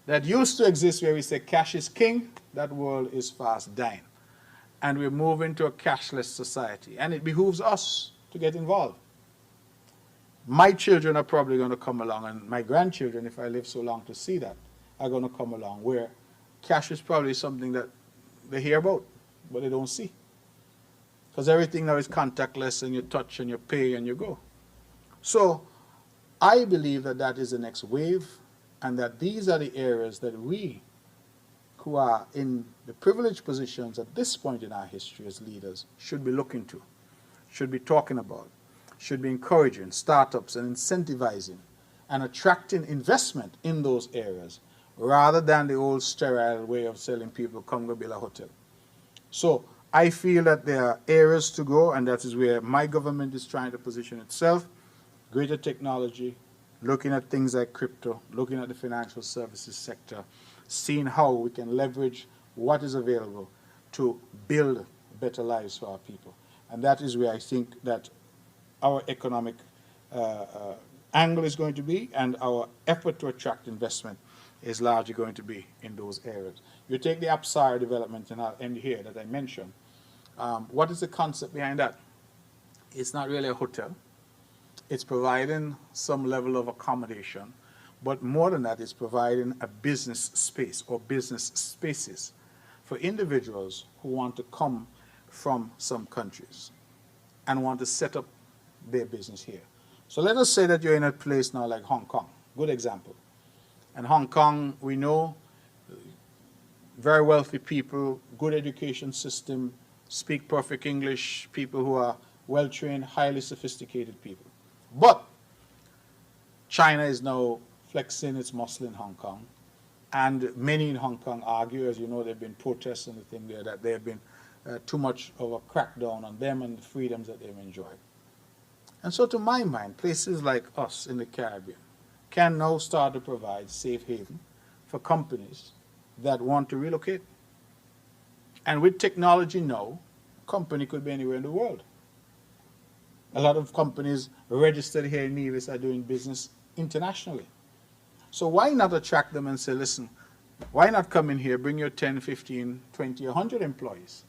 that used to exist where we say cash is king, that world is fast dying. And we're moving to a cashless society. And it behooves us to get involved. My children are probably going to come along, and my grandchildren, if I live so long to see that, are going to come along, where cash is probably something that they hear about, but they don't see. Because everything now is contactless, and you touch and you pay and you go. So I believe that that is the next wave, and that these are the areas that we, who are in the privileged positions at this point in our history as leaders, should be looking to, should be talking about, should be encouraging startups and incentivizing and attracting investment in those areas, rather than the old sterile way of telling people, come go build a hotel. So I feel that there are areas to go, and that is where my government is trying to position itself. Greater technology, looking at things like crypto, looking at the financial services sector, seeing how we can leverage what is available to build better lives for our people. And that is where I think that our economic angle is going to be, and our effort to attract investment is largely going to be in those areas. You take the Apsara development, and I'll end here, that I mentioned. What is the concept behind that? It's not really a hotel. It's providing some level of accommodation, but more than that, it's providing a business space or business spaces for individuals who want to come from some countries and want to set up their business here. So let us say that you're in a place now like Hong Kong, good example. And Hong Kong, we know, very wealthy people, good education system, speak perfect English, people who are well-trained, highly sophisticated people. But China is now flexing its muscle in Hong Kong, and many in Hong Kong argue, as you know, there have been protests and the thing there, that there have been too much of a crackdown on them and the freedoms that they've enjoyed. And so to my mind, places like us in the Caribbean can now start to provide safe haven for companies that want to relocate. And with technology now, a company could be anywhere in the world. A lot of companies registered here in Nevis are doing business internationally. So why not attract them and say, listen, why not come in here, bring your 10, 15, 20, 100 employees?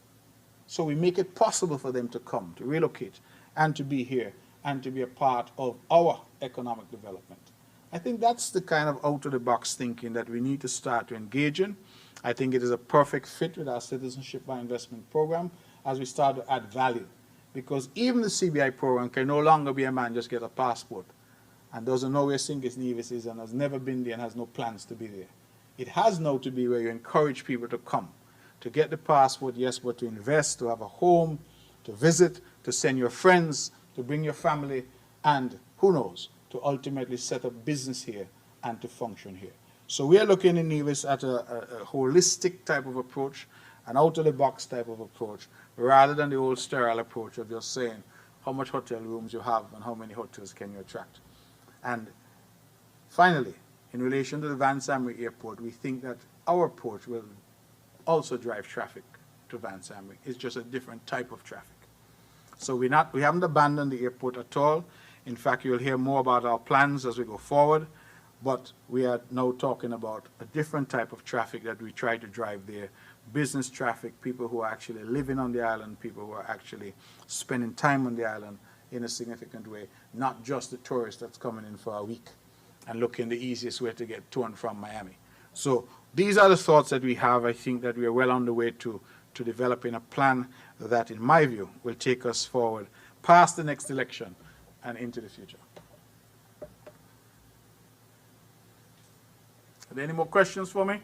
So we make it possible for them to come, to relocate, and to be here, and to be a part of our economic development. I think that's the kind of out-of-the-box thinking that we need to start to engage in. I think it is a perfect fit with our Citizenship by Investment program as we start to add value. Because even the CBI program can no longer be a man just get a passport and doesn't know where St. Kitts Nevis is and has never been there and has no plans to be there. It has now to be where you encourage people to come, to get the passport, yes, but to invest, to have a home, to visit, to send your friends, to bring your family, and who knows, to ultimately set up business here and to function here. So we are looking in Nevis at a holistic type of approach, an out-of-the-box type of approach, rather than the old sterile approach of just saying how much hotel rooms you have and how many hotels can you attract. And finally, in relation to the Vance Amry Airport, we think that our approach will also drive traffic to Vance Amry. It's just a different type of traffic. So we haven't abandoned the airport at all. In fact, you'll hear more about our plans as we go forward, but we are now talking about a different type of traffic that we try to drive there. Business traffic, people who are actually living on the island, people who are actually spending time on the island in a significant way, not just the tourist that's coming in for a week and looking the easiest way to get to and from Miami. So these are the thoughts that we have. I think that we are well on the way to developing a plan that, in my view, will take us forward past the next election and into the future. Are there any more questions for me?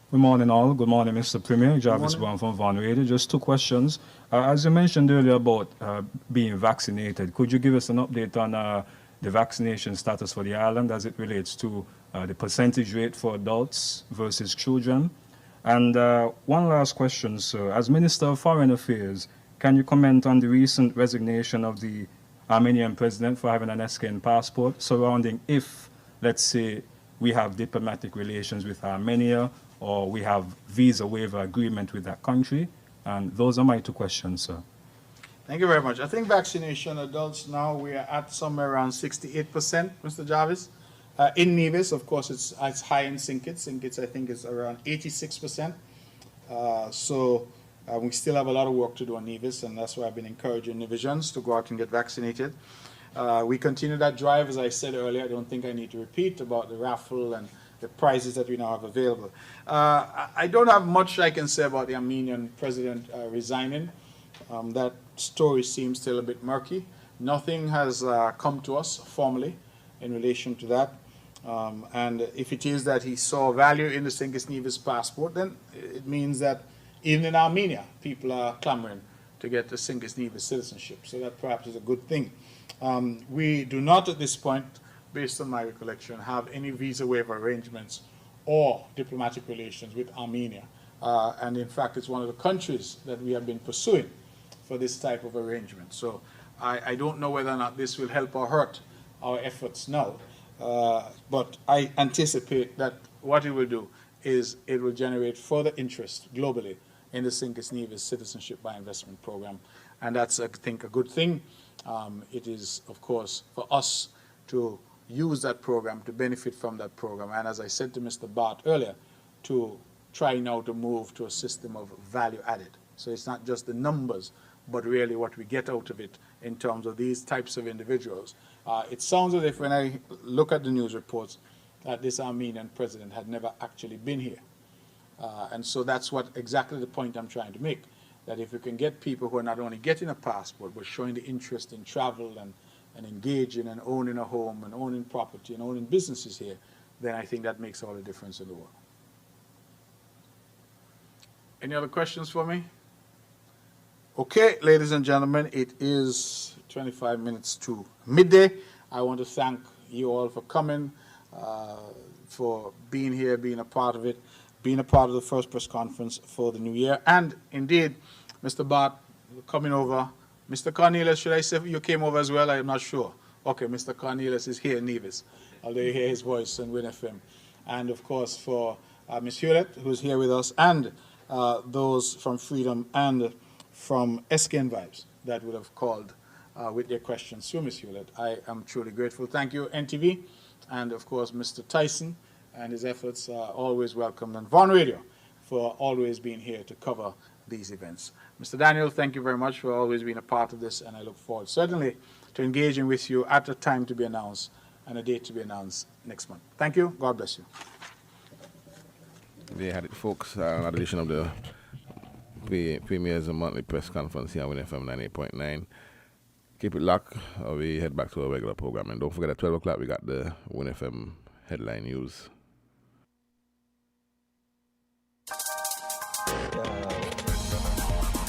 Good morning, all. Good morning, Mr. Premier. Jarvis Brown from Van Radio. Just two questions. As you mentioned earlier about being vaccinated, could you give us an update on the vaccination status for the island as it relates to the percentage rate for adults versus children? And one last question, sir. As Minister of Foreign Affairs, can you comment on the recent resignation of the Armenian president for having an SKN passport surrounding if, let's say, we have diplomatic relations with Armenia, or we have visa waiver agreement with that country? And those are my two questions, sir. Thank you very much. I think vaccination adults now, we are at somewhere around 68%, Mr. Jarvis. In Nevis, of course, it's high in St. Kitts. St. Kitts, I think, is around 86%. We still have a lot of work to do on Nevis, and that's why I've been encouraging Nevisians to go out and get vaccinated. We continue that drive, as I said earlier. I don't think I need to repeat about the raffle and the prizes that we now have available. I don't have much I can say about the Armenian president resigning. That story seems still a bit murky. Nothing has come to us formally in relation to that. And if it is that he saw value in the St. Kitts Nevis passport, then it means that even in Armenia, people are clamoring to get the St. Kitts Nevis citizenship. So that perhaps is a good thing. We do not at this point, based on my recollection, have any visa waiver arrangements or diplomatic relations with Armenia. And in fact, it's one of the countries that we have been pursuing for this type of arrangement. So I don't know whether or not this will help or hurt our efforts now. But I anticipate that what it will do is it will generate further interest globally in the St. Kitts Nevis Citizenship by Investment Program. And that's, I think, a good thing. It is, of course, for us to use that program, to benefit from that program. And as I said to Mr. Bart earlier, to try now to move to a system of value added. So it's not just the numbers, but really what we get out of it in terms of these types of individuals. It sounds as if when I look at the news reports that this Armenian president had never actually been here. And so that's what exactly the point I'm trying to make, that if we can get people who are not only getting a passport, but showing the interest in travel and engaging and owning a home and owning property and owning businesses here, then I think that makes all the difference in the world. Any other questions for me? Okay, ladies and gentlemen, it is 25 minutes to midday. I want to thank you all for coming, for being here, being a part of it, being a part of the first press conference for the new year. And indeed, Mr. Bart, coming over. Mr. Cornelius, should I say you came over as well? I'm not sure. Okay, Mr. Cornelius is here in Nevis, although you hear his voice on Win FM. And of course, for Ms. Hewlett, who's here with us, and those from Freedom and from SKN Vibes that would have called with their questions to Ms. Hewlett. I am truly grateful. Thank you, NTV, and of course, Mr. Tyson and his efforts are always welcomed, and Von Radio for always being here to cover these events. Mr. Daniel, thank you very much for always being a part of this, and I look forward certainly to engaging with you at a time to be announced and a date to be announced next month. Thank you. God bless you. They had it, folks, an edition of the Premier's monthly press conference here on Win FM 98.9. Keep it locked, or we head back to our regular program. And don't forget at 12 o'clock we got the Win FM headline news.